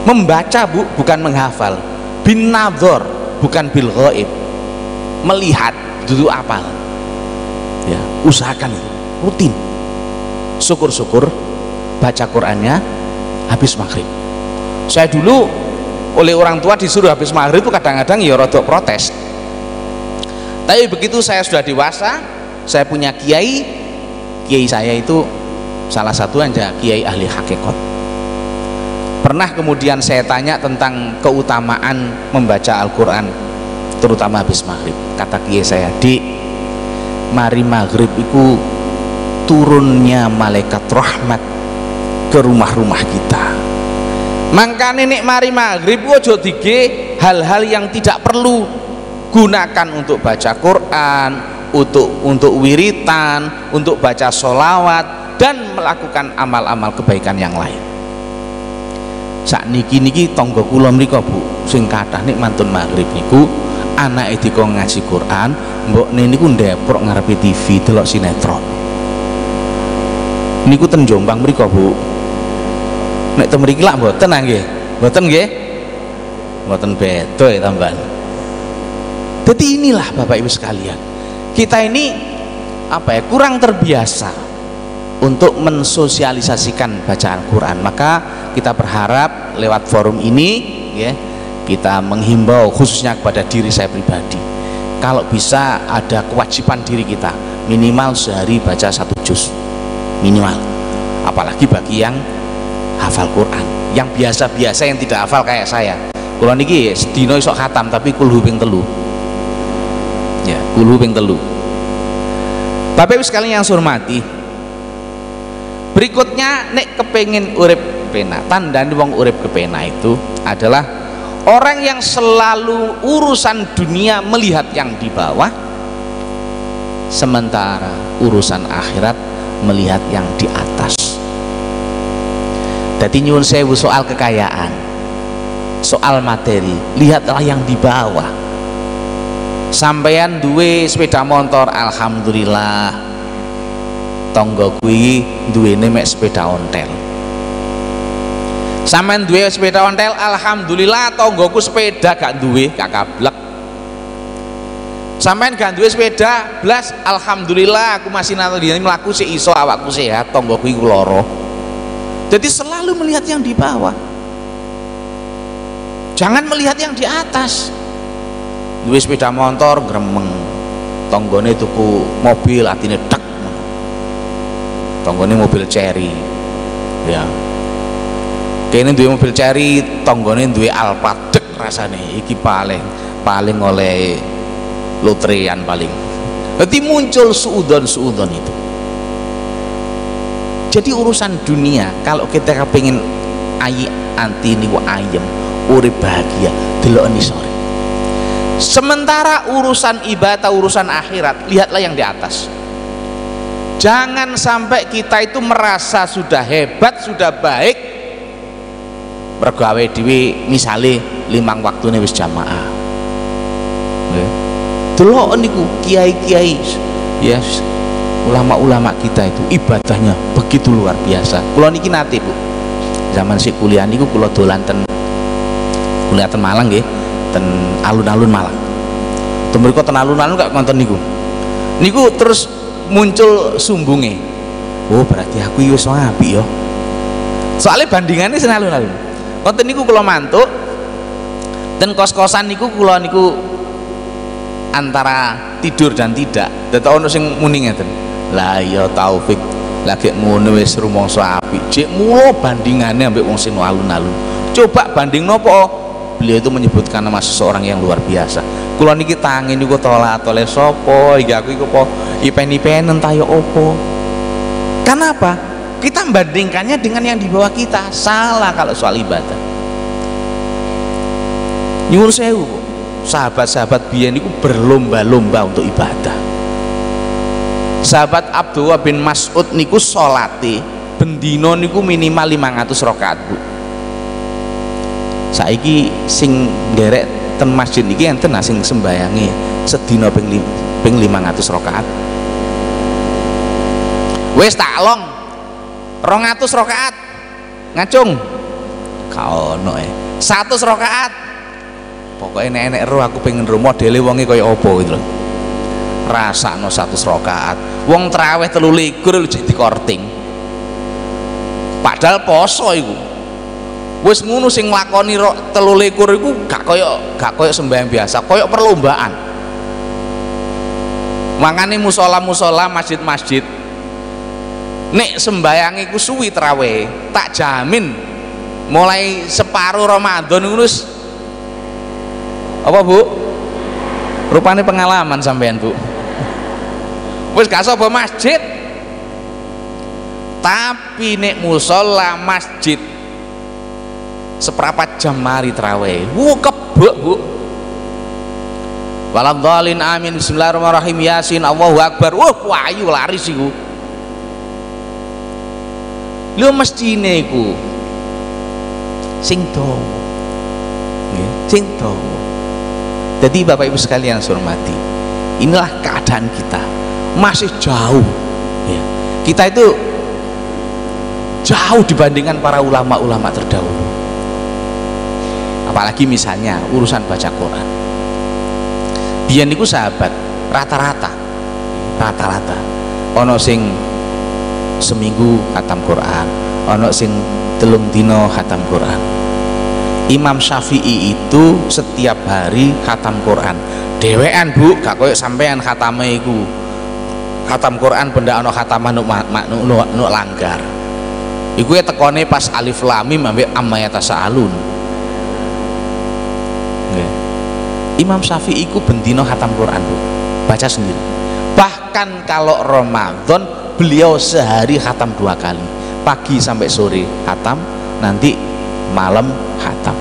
Membaca bukan menghafal, bin nadhor bukan bil ghaib, melihat duduk apal ya, usahakan itu rutin. Syukur-syukur baca Qurannya habis maghrib. Saya dulu oleh orang tua disuruh habis maghrib itu kadang-kadang ya rada protes, tapi begitu saya sudah dewasa, saya punya kiai saya itu salah satu aja kiai ahli hakikat. Pernah kemudian saya tanya tentang keutamaan membaca Al-Quran terutama habis maghrib. Kata kiai saya, "Dik, mari maghrib itu turunnya malaikat rahmat ke rumah-rumah kita. Makanya nek mari maghrib ojo dige hal-hal yang tidak perlu, gunakan untuk baca Quran, untuk wiritan, untuk baca sholawat dan melakukan amal-amal kebaikan yang lain." Sak niki tonggo kula mriko Bu, sing kathah nek mantun maghrib niku anake dikon ngaji Quran, mbokne niku ndeprok ngarepe TV delok sinetron. Niku ten Jombang mriko Bu. Nek ten mriki lak mboten nggih. Mboten nggih? Mboten beda ya tambahan. Jadi inilah Bapak Ibu sekalian, kita ini kurang terbiasa untuk mensosialisasikan bacaan Quran. Maka kita berharap lewat forum ini ya, kita menghimbau khususnya kepada diri saya pribadi, kalau bisa ada kewajiban diri kita minimal sehari baca 1 juz minimal. Apalagi bagi yang hafal Quran, yang biasa-biasa yang tidak hafal kayak saya. Kalau niki sedino isok khatam tapi kulhu ping 3 ya, kulhu ping 3. Bapak Ibu sekalian yang saya hormati, berikutnya nek kepengen urip kepenak, tandane wong urip kepenak itu adalah orang yang selalu urusan dunia melihat yang di bawah, sementara urusan akhirat melihat yang di atas. Jadi nyuwun sewu soal kekayaan, soal materi, lihatlah yang di bawah. Sampeyan duwe sepeda motor, alhamdulillah, tonggo kuwi duwene mek sepeda ontel. Sampeyan duwe sepeda ontel, alhamdulillah, tonggoku sepeda gak duwe, gak kablek. Sampeyan gak duwe sepeda blas, alhamdulillah aku masih nanti mlaku sik iso, awakku sehat, tonggoku iku lara. Jadi selalu melihat yang di bawah, jangan melihat yang di atas. Duwe sepeda motor gremeng, tonggone tuku mobil atine dek, tonggone mobil Cherry ya, kene duwe mobil Cherry, tonggone duwe Alfa dek, rasane iki paling oleh lotrian paling. Jadi muncul suudon itu. Jadi urusan dunia kalau kita kepingin ati niku ayem, urip bahagia, delokne sore. Sementara urusan ibadah, urusan akhirat, lihatlah yang di atas. Jangan sampai kita itu merasa sudah hebat, sudah baik, bergawe dhewe misale 5 waktune wis jamaah. Nggih. Delok niku kiai-kiai ya, ulama-ulama kita itu ibadahnya begitu luar biasa. Kula niki nate, Bu. Zaman sik kuliah niku kula dolan kuliah ten Malang nggih, ten alun-alun Malang. Temriko ten alun-alun kok ngonten niku. Niku terus muncul sumbunge. Oh, berarti aku wis apik ya. Soalnya bandingannya sen alun-alun. Wonten niku kula mantuk ten kos-kosan niku kula niku antara tidur dan tidak. Dadi ono sing muni ngeten. Lah ya Taufik, lagi ngono wis rumangsa apik. Jek mulo bandingane ambek wong sing alun-alun. Coba banding nopo? Beliau itu menyebutkan nama seseorang yang luar biasa. Kula niki tangi niku tolak-tole sapa? Iki aku iku apa ipen-ipenen ta ya apa? Kenapa? Kita membandingkannya dengan yang di bawah kita. Salah kalau soal ibadah. Nyuwun sewu, sahabat-sahabat biyen niku berlomba-lomba untuk ibadah. Sahabat Abdullah bin Mas'ud niku salate bendina niku minimal 500 rakaat, Bu. Saiki sing nderek ten masjid niki enten sing sembayange sedina ping 500 rakaat. Wis tak long 200 rakaat ngacung kaono 100 rakaat pokoknya nenek roh aku pengen roh modele wonge kaya apa gitu loh. Rasakno 100 rakaat wong traweh 23 jadi korting padahal poso iku wis ngono sing nglakoni 23 iku gak kaya sembahyang biasa, kaya perlombaan. Makane musola-musola, masjid-masjid nek sembayang iku suwi traweh, tak jamin mulai separuh Ramadan iku wis apa, Bu? Rupane pengalaman sampean, Bu. Wis gak sapa masjid. Tapi nek musola masjid seperempat jam mari traweh. Kebek, Bu. Waladhdallin amin bismillahirrahmanirrahim yasin Allahu akbar. Wayu laris iku. Lho mestine iku sing dawa. Nggih, sing dawa. Jadi Bapak Ibu sekalian saya hormati, inilah keadaan kita masih jauh ya. Kita itu jauh dibandingkan para ulama-ulama terdahulu. Apalagi misalnya urusan baca Quran. Biyen niku sahabat rata-rata ono sing seminggu khatam Quran, ono sing 3 dina khatam Quran. Imam Syafi'i itu setiap hari khatam Quran dewean, Bu, gak koyo sampean khatame iku khatam Quran benda ana khataman nuk langgar iku ya tekone pas alif lam mim ambek amma yatasaalun. Nggih. Imam Syafi'i iku bendina khatam Quran, Bu, baca sendiri. Bahkan kalau Ramadan beliau sehari khatam 2 kali, pagi sampai sore khatam, nanti malam khatam.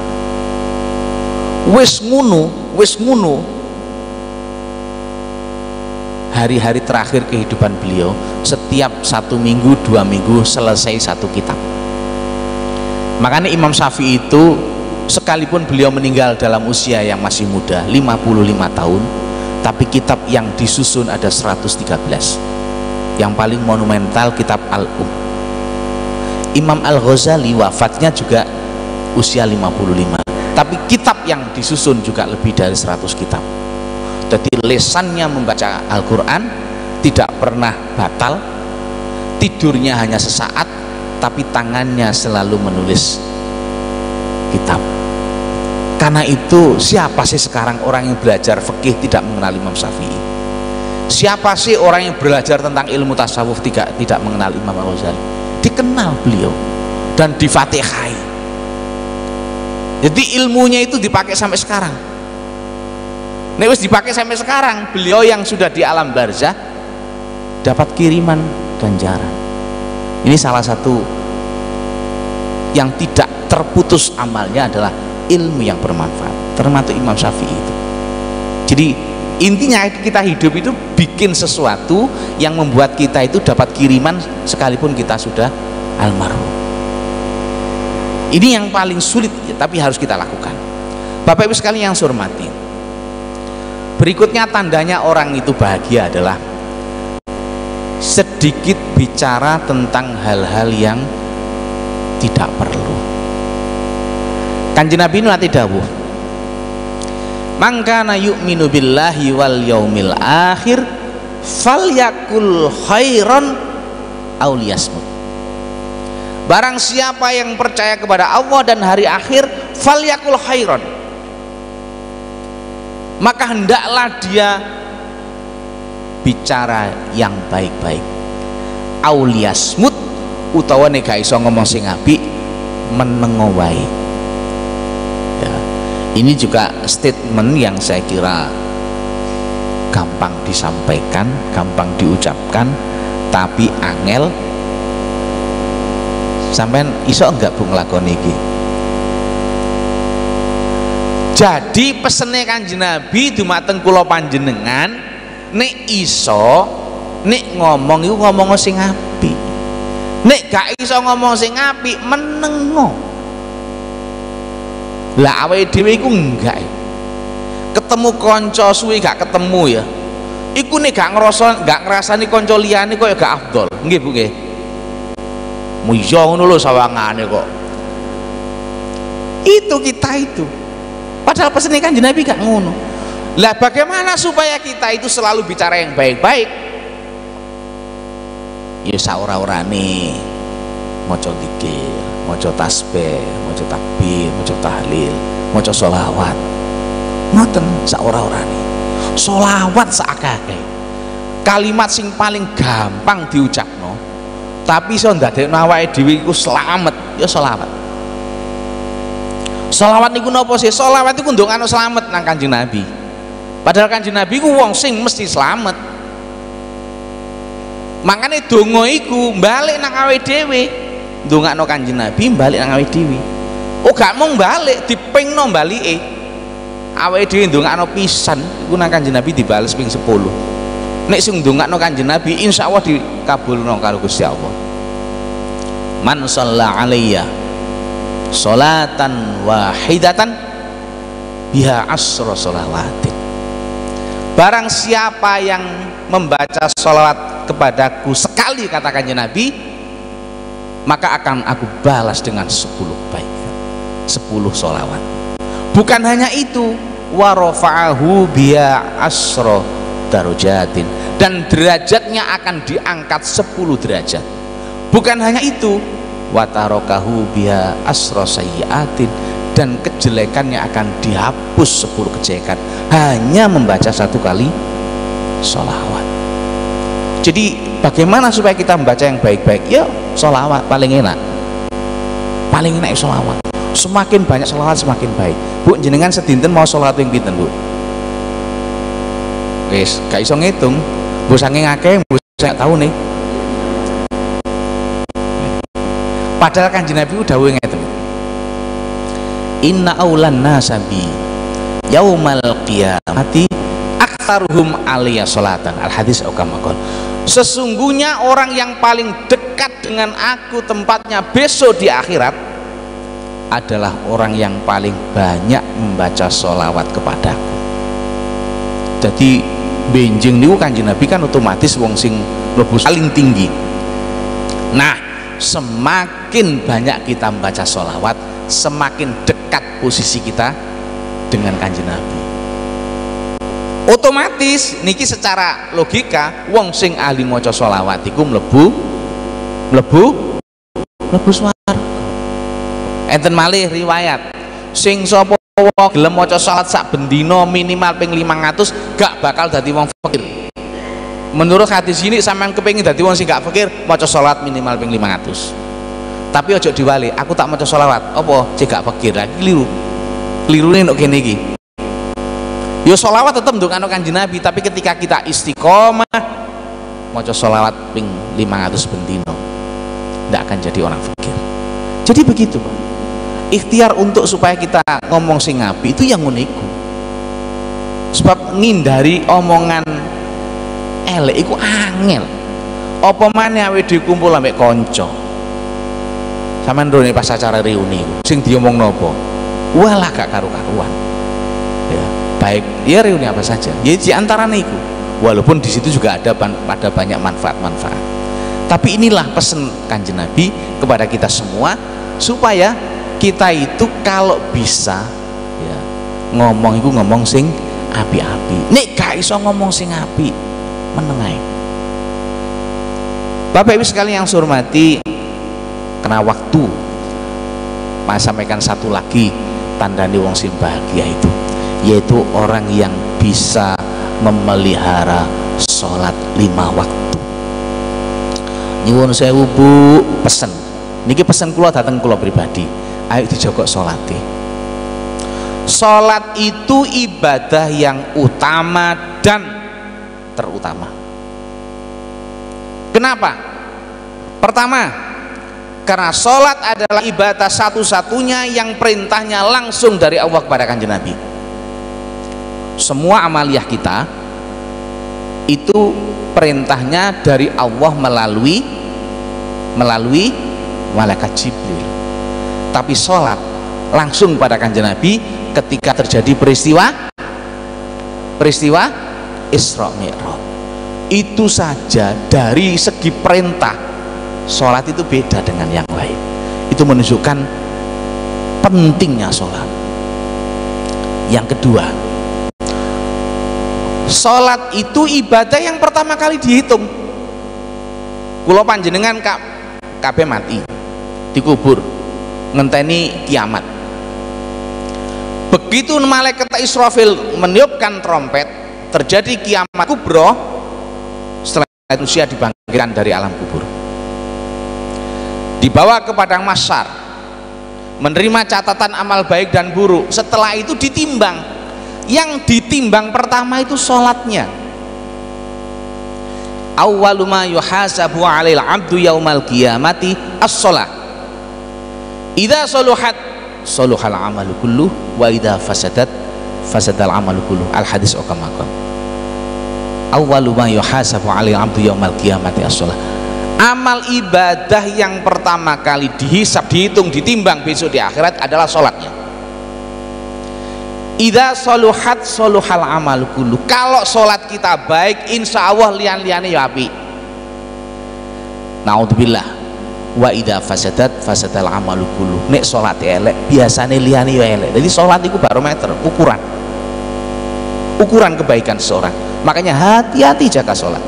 Wis ngono hari-hari terakhir kehidupan beliau, setiap 1 minggu 2 minggu selesai 1 kitab. Makanya Imam Syafi'i itu sekalipun beliau meninggal dalam usia yang masih muda 55 tahun, tapi kitab yang disusun ada 113. Yang paling monumental kitab Al-Um. Imam Al-Ghazali wafatnya juga usia 55, tapi kitab yang disusun juga lebih dari 100 kitab. Jadi lesannya membaca Al-Quran tidak pernah batal, tidurnya hanya sesaat, tapi tangannya selalu menulis kitab. Karena itu siapa sih sekarang orang yang belajar fikih tidak mengenal Imam Syafi'i? Siapa sih orang yang belajar tentang ilmu tasawuf tidak mengenal Imam Al-Ghazali? Dikenal beliau dan difatihai. Jadi ilmunya itu dipakai sampai sekarang. Nek wis dipakai sampai sekarang, beliau yang sudah di alam barzah dapat kiriman ganjaran. Ini salah satu yang tidak terputus amalnya adalah ilmu yang bermanfaat, termasuk Imam Syafi'i itu. Jadi intinya kita hidup itu bikin sesuatu yang membuat kita itu dapat kiriman sekalipun kita sudah almarhum. Ini yang paling sulit, tapi harus kita lakukan. Bapak Ibu sekalian yang saya hormati, berikutnya tandanya orang itu bahagia adalah sedikit bicara tentang hal-hal yang tidak perlu. Kanjeng Nabi nanti dawuh, man kana yu'minu billahi wal yaumil akhir falyakul khairan aw liyasmut. Barang siapa yang percaya kepada Allah dan hari akhir, falyakul khairan, maka hendaklah dia bicara yang baik-baik. Aw liyasmut, utawa nek gak iso ngomong sing apik, menengo wae. Ya, ini juga statement yang saya kira gampang disampaikan, gampang diucapkan, tapi angel. Sampean iso enggak Bu nglakoni iki? Jadi pesene Kanjeng Nabi dumateng kula panjenengan, nek iso nek ngomong iku ngomong sing apik. Nek gak iso ngomong sing apik, menengo. Lah awake dhewe iku enggak. Ketemu kanca suwi gak ketemu ya. Iku nek gak ngrasani kanca liyane kok ya gak afdol. Nggih Bu nggih. Muya ngono lho sawangane kok. Itu kita itu. Padahal pesene Kanjeng Nabi gak ngono. Lah bagaimana supaya kita itu selalu bicara yang baik-baik? Ya saora-orane maca zikir, maca tasbih, maca takbir, maca tahlil, maca sholawat. Ngoten saora-orane. Sholawat sakake. Kalimat sing paling gampang diucapno, tapi iso ndadekno awake dhewe iku slamet, ya sholawat. Sholawat niku napa sih? Sholawat iku ndongakno slamet nang Kanjeng Nabi. Padahal Kanjeng Nabi ku wong sing mesti slamet. Makanya donga iku balik nang awake dhewe. Ndongakno Kanjeng Nabi balik nang awake dhewe. Oh gak mung balik, dipingno balike. Awake dhewe ndongakno pisan iku nang Kanjeng Nabi dibales ping 10. Nek sing ndongakno Kanjeng Nabi insyaallah dikabulno karo Gusti Allah. Man shalla alayya sholatan wahidatan biha asra sholawatin. Barang siapa yang membaca sholawat kepadaku sekali, kata Kanjeng Nabi, maka akan aku balas dengan 10 kebaikan, 10 sholawat. Bukan hanya itu, wa rafa'ahu biha asra darajatin, dan derajatnya akan diangkat 10 derajat. Bukan hanya itu, wa tarakahu biha asra sayyiatin, dan kejelekannya akan dihapus 10 kejelekan hanya membaca 1 kali sholawat. Jadi bagaimana supaya kita membaca yang baik-baik? Ya sholawat paling enak, paling enak sholawat. Semakin banyak sholawat semakin baik. Bu, jenengan sedinten mau sholawat yang pinten Bu? Wis gak iso ngitung, mbok saking akeh mbok sak tahu nih. Padahal Kanjeng Nabi udah dawuh ngeten. Inna aulan nasabi yaumal qiyamati aktsaruhum alaiya sholatan. Al hadis aukamakon. Sesungguhnya orang yang paling dekat dengan aku tempatnya besok di akhirat adalah orang yang paling banyak membaca sholawat kepadaku. Jadi benjing niku Kanjeng Nabi kan otomatis wong sing mlebu paling tinggi. Nah, semakin banyak kita membaca sholawat, semakin dekat posisi kita dengan Kanjeng Nabi. Otomatis niki secara logika wong sing ahli maca sholawat iku mlebu swarga. Enten malih riwayat sing sapa gelem maca salat sak bendina minimal ping 500 gak bakal dadi wong fakir. Menurut hadis ini sampean kepengin dadi wong sing gak fakir, maca salat minimal ping 500. Tapi ojo diwali, aku tak maca sholawat, apa cek gak fakir. Lagi keliru. Kelirune nek kene iki. Ya sholawat tetep ndongakno Kanjeng Nabi, tapi ketika kita istiqomah maca sholawat ping 500 bendina, ndak akan jadi orang fakir. Jadi begitu, Pak. ikhtiar untuk supaya kita ngomong sing apik itu yang unik. Sebab ngindari omongan elek iku angel. Apa maneh awake dhewe kumpul ambek kanca. Sampeyan ndone pas acara reuni sing diomong napa? Walah gak karu-karuan. Ya, baik ya reuni apa saja. Ya di antaranya itu. Walaupun di situ juga ada banyak manfaat-manfaat. Tapi inilah pesan Kanjeng Nabi kepada kita semua supaya kita itu kalau bisa ya ngomong itu ngomong sing api-api. Nek gak iso ngomong sing api meneng ae. Bapak Ibu sekalian yang saya hormati, kena waktu Pak sampaikan satu lagi tandane wong sing bahagia itu, yaitu orang yang bisa memelihara sholat 5 waktu. Nyuwun sewu Bu, pesen niki pesen kula dateng kula pribadi, ayo dijaga sholate. Sholat itu ibadah yang utama dan terutama. Kenapa? Pertama, karena sholat adalah ibadah satu-satunya yang perintahnya langsung dari Allah kepada Kanjeng Nabi. Semua amaliyah kita itu perintahnya dari Allah melalui malaikat Jibril. Tapi sholat langsung pada Kanjeng Nabi ketika terjadi peristiwa Isra Mi'raj. Itu saja dari segi perintah sholat itu beda dengan yang lain. Itu menunjukkan pentingnya sholat. Yang kedua, sholat itu ibadah yang pertama kali dihitung. Kula panjenengan kabeh mati dikubur ngenteni kiamat. Begitu malaikat Israfil meniupkan trompet, terjadi kiamat kubro. Setelah itu manusia dibangkitkan dari alam kubur, dibawa ke padang mahsyar, menerima catatan amal baik dan buruk. Setelah itu ditimbang. Yang ditimbang pertama itu sholatnya. Awwalu ma yuhasabu 'alail 'abdu yaumal qiyamati as-shalah. Idza saluhat saluhal 'amalu kulluh wa idza fasadat fasadal 'amalu kulluh. Al hadis kama qala. Awwalu ma yuhasabu 'alail 'abdu yaumal qiyamati as-shalah. Amal ibadah yang pertama kali dihisab, dihitung, ditimbang besok di akhirat adalah sholatnya. Idza saluhat saluhal amal kullu. Kalau sholat kita baik, insya Allah lian-liane ya api. Naudzubillah. Wa idza fasadat fasadal amalu kullu. Nek sholat elek, biasane liane ya elek. Jadi sholat itu barometer, ukuran kebaikan seseorang. Makanya hati-hati jaga sholat.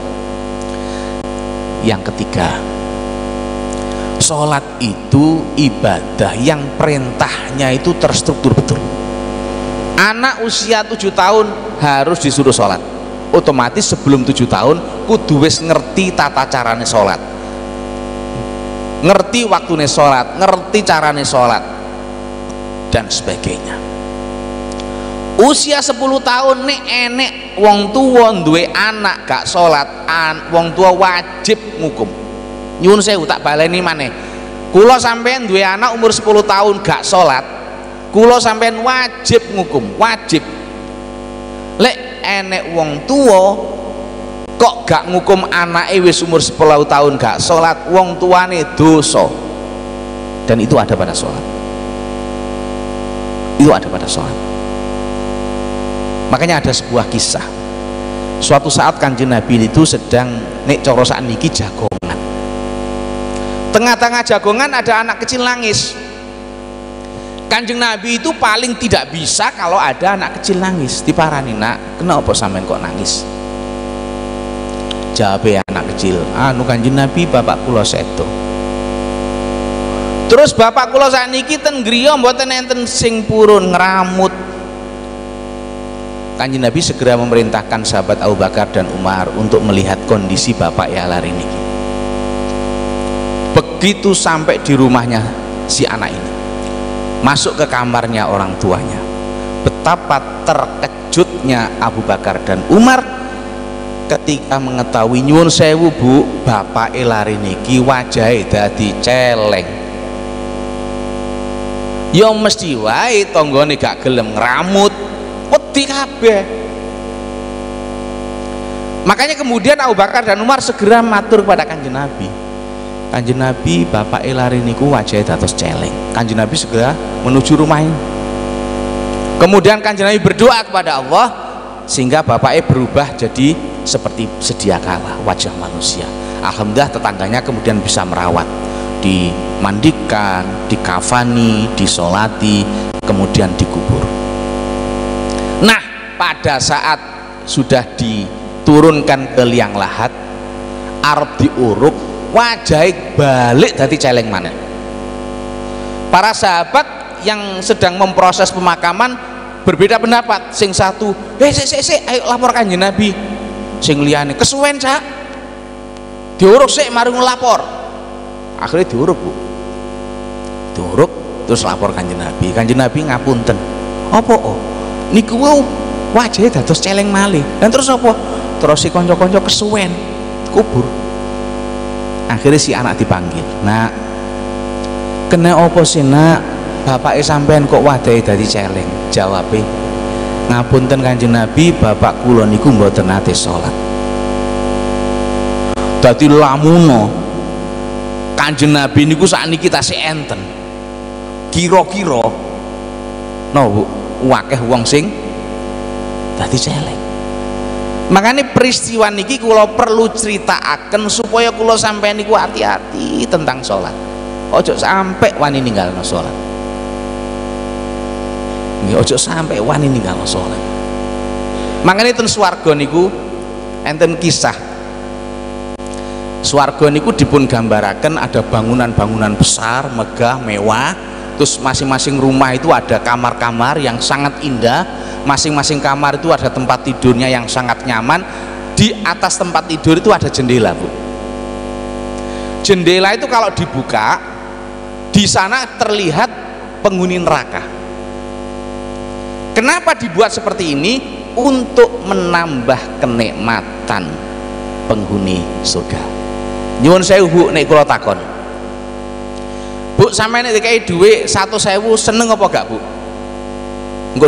Yang ketiga, sholat itu ibadah yang perintahnya itu terstruktur betul. Anak usia 7 tahun harus disuruh sholat. Otomatis sebelum 7 tahun kudu wis ngerti tata carane sholat, ngerti waktune sholat, ngerti carane sholat dan sebagainya. Usia 10 tahun nek enek wong tua duwe anak gak sholat, wong tua wajib ngukum. Nyuwun sewu tak baleni maneh, kula sampean duwe anak umur 10 tahun gak sholat, kula sampean wajib ngukum, wajib. Lek enek wong tua kok gak ngukum anake wis umur 10 tahun gak sholat, wong tuane dosa. Dan itu ada pada sholat, itu ada pada sholat. Makanya ada sebuah kisah, suatu saat Kanjeng Nabi itu sedang nek cara sakniki jagongan. Tengah-tengah jagongan ada anak kecil nangis. Kanjeng Nabi itu paling tidak bisa kalau ada anak kecil nangis. Diparani, nak, kenapa sampean kok nangis? Jawab anak kecil, anu Kanjeng Nabi, bapak kula sedo. Terus bapak kula sakniki ten griya mboten enten sing purun ngramut. Kanjeng Nabi segera memerintahkan sahabat Abu Bakar dan Umar untuk melihat kondisi bapak ya lari ini. Begitu sampai di rumahnya si anak ini, masuk ke kamarnya orang tuanya, betapa terkejutnya Abu Bakar dan Umar ketika mengetahui, nyuwun sewu Bu, bapak lari niki wajahe dadi celeng. ya mesti wae tanggane gak gelem ngramut, wedi kabeh. Makanya kemudian Abu Bakar dan Umar segera matur kepada Kanjeng Nabi. Kanjeng Nabi, bapak lari niku wajahnya dados celeng. Kanjeng Nabi segera menuju rumahnya. Kemudian Kanjeng Nabi berdoa kepada Allah sehingga bapaknya berubah jadi seperti sedia kala wajah manusia. Alhamdulillah tetangganya kemudian bisa merawat, dimandikan, dikafani, disolati, kemudian dikubur. Nah, pada saat sudah diturunkan ke liang lahat, arep diuruk, wajahnya balik dari celeng mana. Para sahabat yang sedang memproses pemakaman berbeda pendapat. Sing satu, ayo lapor Kanjeng Nabi. Sing liyane, kesuwen Cak, diuruk sik mari ngelapor. Akhirnya diuruk Bu, diuruk terus lapor Kanjeng Nabi. Kanjeng Nabi ngapunten, apa niku wau wajahnya dados celeng malih. Dan terus apa? Terus si konco-konco kesuwen kubur. Akhirnya si anak dipanggil, nak kena apa sih nak, bapaknya sampean kok wajahnya dadi celeng? Jawabnya, ngapunten Kanjeng Nabi, bapak kula niku mboten nate salat. Dadi lamuno Kanjeng Nabi niku sakniki tasih enten. Kira-kira no Bu, akeh wong sing dadi celeng. Makanya peristiwa niki kula perlu critakaken supaya kula sampeyan niku hati-hati tentang salat. Ojo sampai wani ninggalno salat. Nggih, ojo sampai wani ninggalno salat. Makanya ten swarga niku enten kisah. Swarga niku dipun gambaraken ada bangunan-bangunan besar, megah, mewah. Terus masing-masing rumah itu ada kamar-kamar yang sangat indah. Masing-masing kamar itu ada tempat tidurnya yang sangat nyaman. Di atas tempat tidur itu ada jendela Bu. Jendela itu kalau dibuka, di sana terlihat penghuni neraka. Kenapa dibuat seperti ini? Untuk menambah kenikmatan penghuni surga. Nyuwun sewu Bu, nek kula takon, Bu sampeyan nek dikai dhuwit 100.000 seneng apa gak Bu? Engko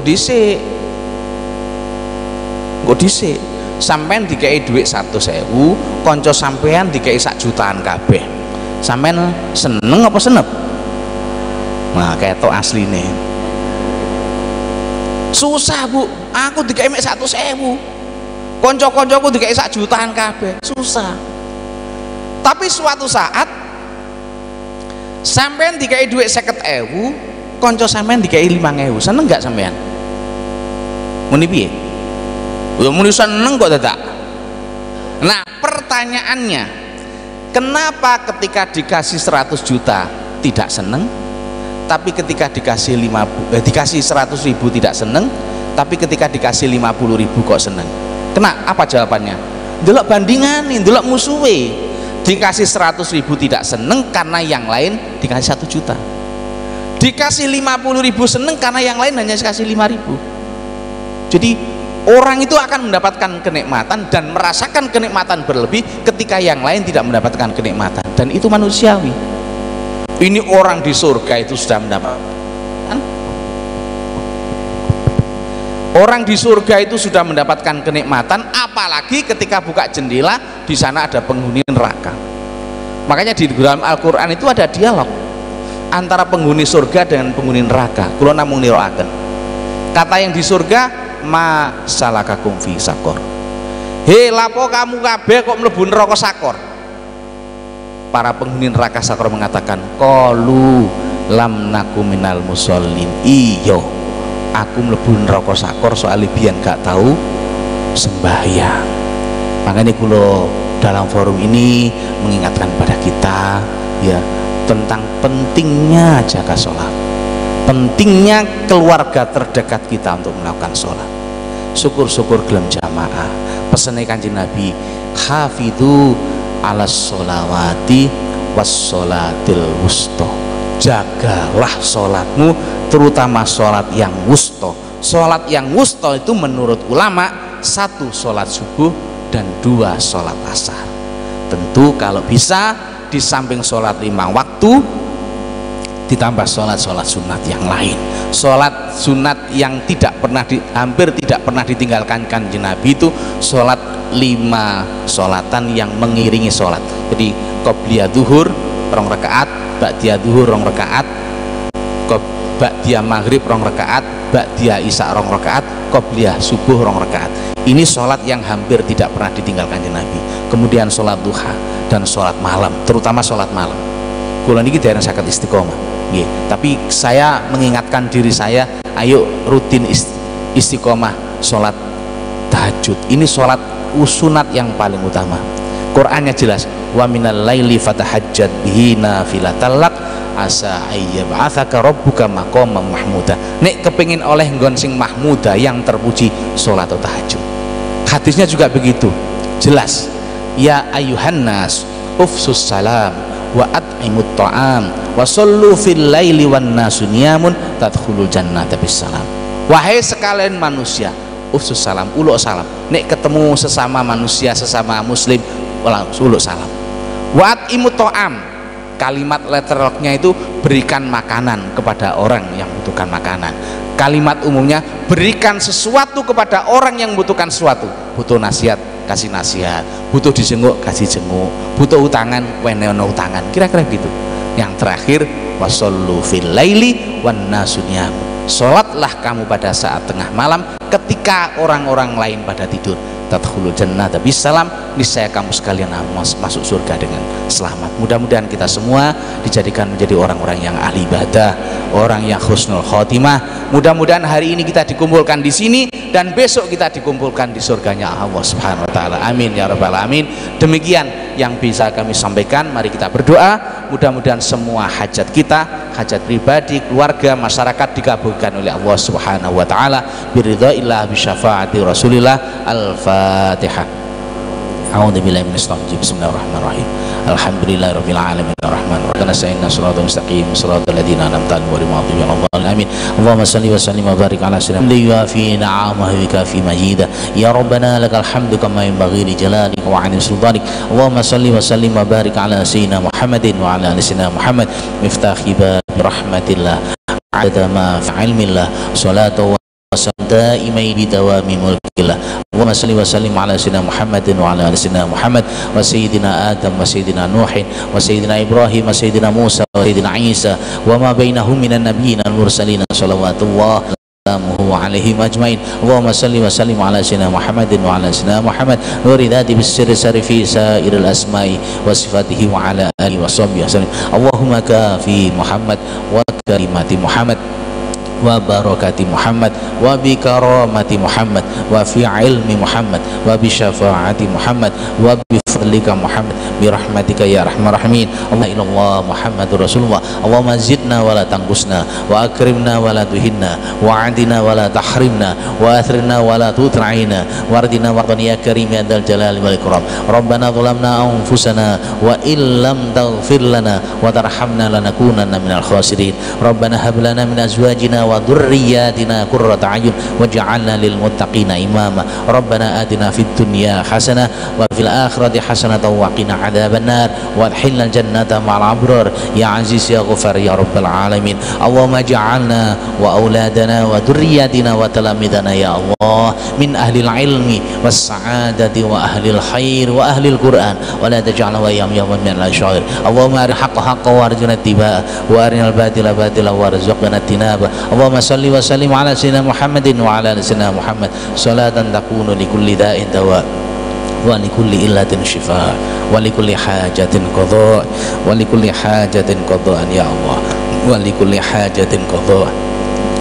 dhisik, sampeyan dikai dhuwit 100.000, kanca sampeyan dikai 1 jutaan kabeh, sampeyan seneng apa senep? Nah ketok asline susah Bu, aku dikai mek 100.000, kanca-kancaku dikai 1 jutaan kabeh, susah. Tapi suatu saat sampean dikai duit 50.000, konco sampean dikai 5.000, seneng gak sampean? Muni piye? Udah muni seneng kok dadak. Nah pertanyaannya, kenapa ketika dikasih 100 juta tidak seneng, tapi ketika dikasih 100.000 tidak seneng, tapi ketika dikasih 50.000 kok seneng? Kena apa jawabannya? Delok bandingan nih, delok musuhe. Dikasih 100.000 tidak seneng karena yang lain dikasih 1 juta. Dikasih 50.000 seneng karena yang lain hanya dikasih 5.000. Jadi orang itu akan mendapatkan kenikmatan dan merasakan kenikmatan berlebih ketika yang lain tidak mendapatkan kenikmatan, dan itu manusiawi. Ini orang di surga itu sudah mendapatkan. Orang di surga itu sudah mendapatkan kenikmatan, apalagi ketika buka jendela di sana ada penghuni neraka. Makanya di dalam Al-Qur'an itu ada dialog antara penghuni surga dengan penghuni neraka. Kula namung niroaken. Kata yang di surga, ma salakakum fi sakor. Hei, lapo kamu kabeh kok mlebu neraka sakor? Para penghuni neraka sakor mengatakan, qalu lam naku minal musallin. Iya, aku mlebu neraka sakor soalnya biyen gak tahu sembahyang. Makanya kula dalam forum ini mengingatkan pada kita ya tentang pentingnya jaga sholat, pentingnya keluarga terdekat kita untuk melakukan sholat. Syukur-syukur gelem jamaah. Pesannya Kanjeng Nabi, hafidhu ala sholawati was sholatil wusto. Jagalah sholatmu, terutama sholat yang wusto. Sholat yang wusto itu menurut ulama 1 sholat subuh dan 2 sholat asar. Tentu kalau bisa di samping sholat 5 waktu, ditambah sholat sunat yang lain. Sholat sunat yang hampir tidak pernah ditinggalkan Kanjeng Nabi itu sholat 5 sholatan yang mengiringi sholat. Jadi qobliyah zuhur 2 rakaat, ba'diyah zuhur 2 rakaat, ba'diyah maghrib 2 rakaat, ba'diyah isya 2 rakaat, qobliyah subuh 2 rakaat. Ini sholat yang hampir tidak pernah ditinggalkan Kanjeng Nabi. Kemudian sholat duha dan sholat malam, terutama sholat malam. Kula niki daerah sakit istiqomah. Tapi saya mengingatkan diri saya, ayo rutin istiqomah sholat tahajud. Ini sholat sunat yang paling utama. Qur'annya jelas, wa minal laili fatahajjat bihi nafilatan lak asa ayyab'atsaka rabbuka maqaman mahmuda. Nek kepengin oleh nggon sing mahmuda yang terpuji, sholat tahajud. Hadisnya juga begitu jelas, ya ayuhan nas ufsus salam wa at'imut ta'am wa sallu fil laili wan nasu niyamun tadkhulul jannata bisalam. Wahai sekalian manusia, ufsus salam, uluk salam. Nek ketemu sesama manusia, sesama muslim, uluk salam. Wa at'imut ta'am, kalimat letterlocknya itu berikan makanan kepada orang yang membutuhkan makanan. Kalimat umumnya berikan sesuatu kepada orang yang membutuhkan sesuatu. Butuh nasihat, kasih nasihat. Butuh dijenguk, kasih jenguk. Butuh utangan, wenono utangan. Kira-kira gitu. Yang terakhir, wasallu fil laili wan nasu niyam. Sholatlah kamu pada saat tengah malam ketika orang-orang lain pada tidur. Tadkhulul jannata bisalam, niscaya kamu sekalian masuk surga dengan selamat. Mudah-mudahan kita semua dijadikan menjadi orang-orang yang ahli ibadah, orang yang husnul khotimah. Mudah-mudahan hari ini kita dikumpulkan di sini dan besok kita dikumpulkan di surganya Allah Subhanahu wa taala. Amin ya rabbal alamin. Demikian yang bisa kami sampaikan. Mari kita berdoa, mudah-mudahan semua hajat kita, hajat pribadi, keluarga, masyarakat dikabulkan oleh Allah Subhanahu wa taala biridhaillah bi syafaati Rasulillah. Al-Fatihah. A'udzu billahi minasyaitonir rajim. Bismillahirrahmanirrahim. Alhamdulillahirabbil alamin arrahmanir rahim. Nasta'inu shiratal mustaqim shiratal ladzina an'amta 'alaihim ghairil maghdubi 'alaihim. Amin. Allahumma shalli wa sallim wa barik ala sayyidina Muhammad fi na'amahu wa kafi majida. Ya rabbana lakal hamdu kama yanbaghi li jalalika wa 'azimi sultanik. Allahumma shalli wa sallim wa barik ala sayyidina Muhammadin wa ala ali sayyidina Muhammad miftahi bab rahmatillah 'adada ma fi 'ilmillah salatu daimai bidawami mulkillah. Allahumma salli wa sallim ala sayyidina Muhammadin wa ala ali sayyidina Muhammad wa sayyidina Adam wa sayyidina Nuhin wa sayyidina Ibrahim wa sayyidina Musa wa sayyidina Isa wa ma bainahum minan nabiyyin al-mursalin salawatullah alaihim ajmain. Allahumma salli wa sallim ala sayyidina Muhammadin wa ala sayyidina Muhammad nuri dhati bisirri sarifi sairil asma'i wa sifatihi wa ala alihi wa sahbihi wasallim. Allahumma kafi Muhammad wa kalimati Muhammad wa barakati Muhammad wa bi karamati Muhammad wa fi ilmi Muhammad wa bi syafaati Muhammad wa bi fadlika Muhammad bi rahmatika ya arhamar rahimin. Allah ilallah Muhammadur Rasulullah. Allahumma zidna wa la tanqusna wa akrimna wa la tuhinna wa adina wa la tahrimna wa athrina wa la tutra'ina wardina wardani ya karim ya dzal jalali wal ikram. Rabbana zalamna anfusana wa illam taghfir lana wa tarhamna lanakunanna minal khasirin. Rabbana hab lana min azwajina wa dhurriyyatina qurrata a'yun waj'alna lil muttaqina imama. Rabbana atina fid dunya hasanah wa fil akhirati hasanatan wa qina adzabannar wa adkhilnal jannata ma'al abrar ya aziz ya ghafar ya rabbal alamin. Allahumma ja'alna wa auladana wa dhurriyyatina wa talamidana ya Allah min ahlil ilmi was sa'adati wa ahlil khair wa ahlil Qur'an wa la taj'alna wa yawman min al-syair. Allahumma arina haqqa haqqa warzuqna ittiba'a wa arinal batila batila warzuqna tinaba. Allahumma salli wa sallim ala sayyidina Muhammadin wa ala ali sayyidina Muhammad salatan takunu li kulli da'in dawa wa li kulli illatin shifa wa li kulli hajatin qada wa li kulli hajatin qada'an ya Allah wa li kulli hajatin qada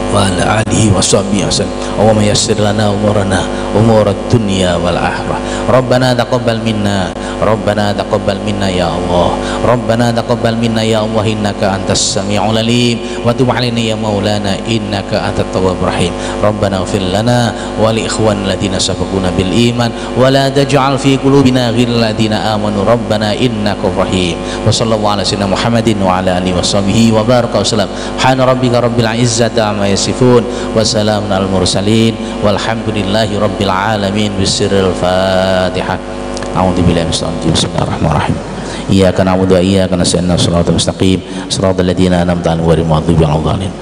wa ala alihi wa sahbihi wasallam. Allahumma yassir lana umurana umurad dunya wal akhirah. Rabbana taqabbal minna Rabbana taqabbal minna ya Allah. Rabbana taqabbal minna ya Allah innaka antas sami'ul alim wa tub 'alaina ya maulana innaka antat tawwabur rahim. Rabbana ighfir lana wa li ikhwanina alladziina sabaquna bil iman wa la taj'al fi qulubina ghillal ladziina amanu rabbana innaka rahim. Wa sallallahu ala sayyidina Muhammadin wa ala alihi wa sahbihi wa baraka wa sallam. Subhana rabbika rabbil izzati amma yasifun wa salamun alal mursalin walhamdulillahi rabbil alamin. Bisirril Fatihah. A'udzu billahi minasyaitonir rajim. Bismillahirrahmanirrahim. iyyaka na'budu wa iyyaka nasta'in shiratal mustaqim shiratal ladzina an'amta 'alaihim ghairil maghdubi 'alaihim.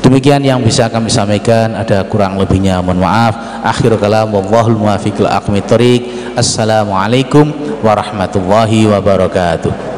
Demikian yang bisa kami sampaikan, ada kurang lebihnya mohon maaf. Akhir kalam wallahul muwaffiq ila aqwamit thoriq. Assalamualaikum warahmatullahi wabarakatuh.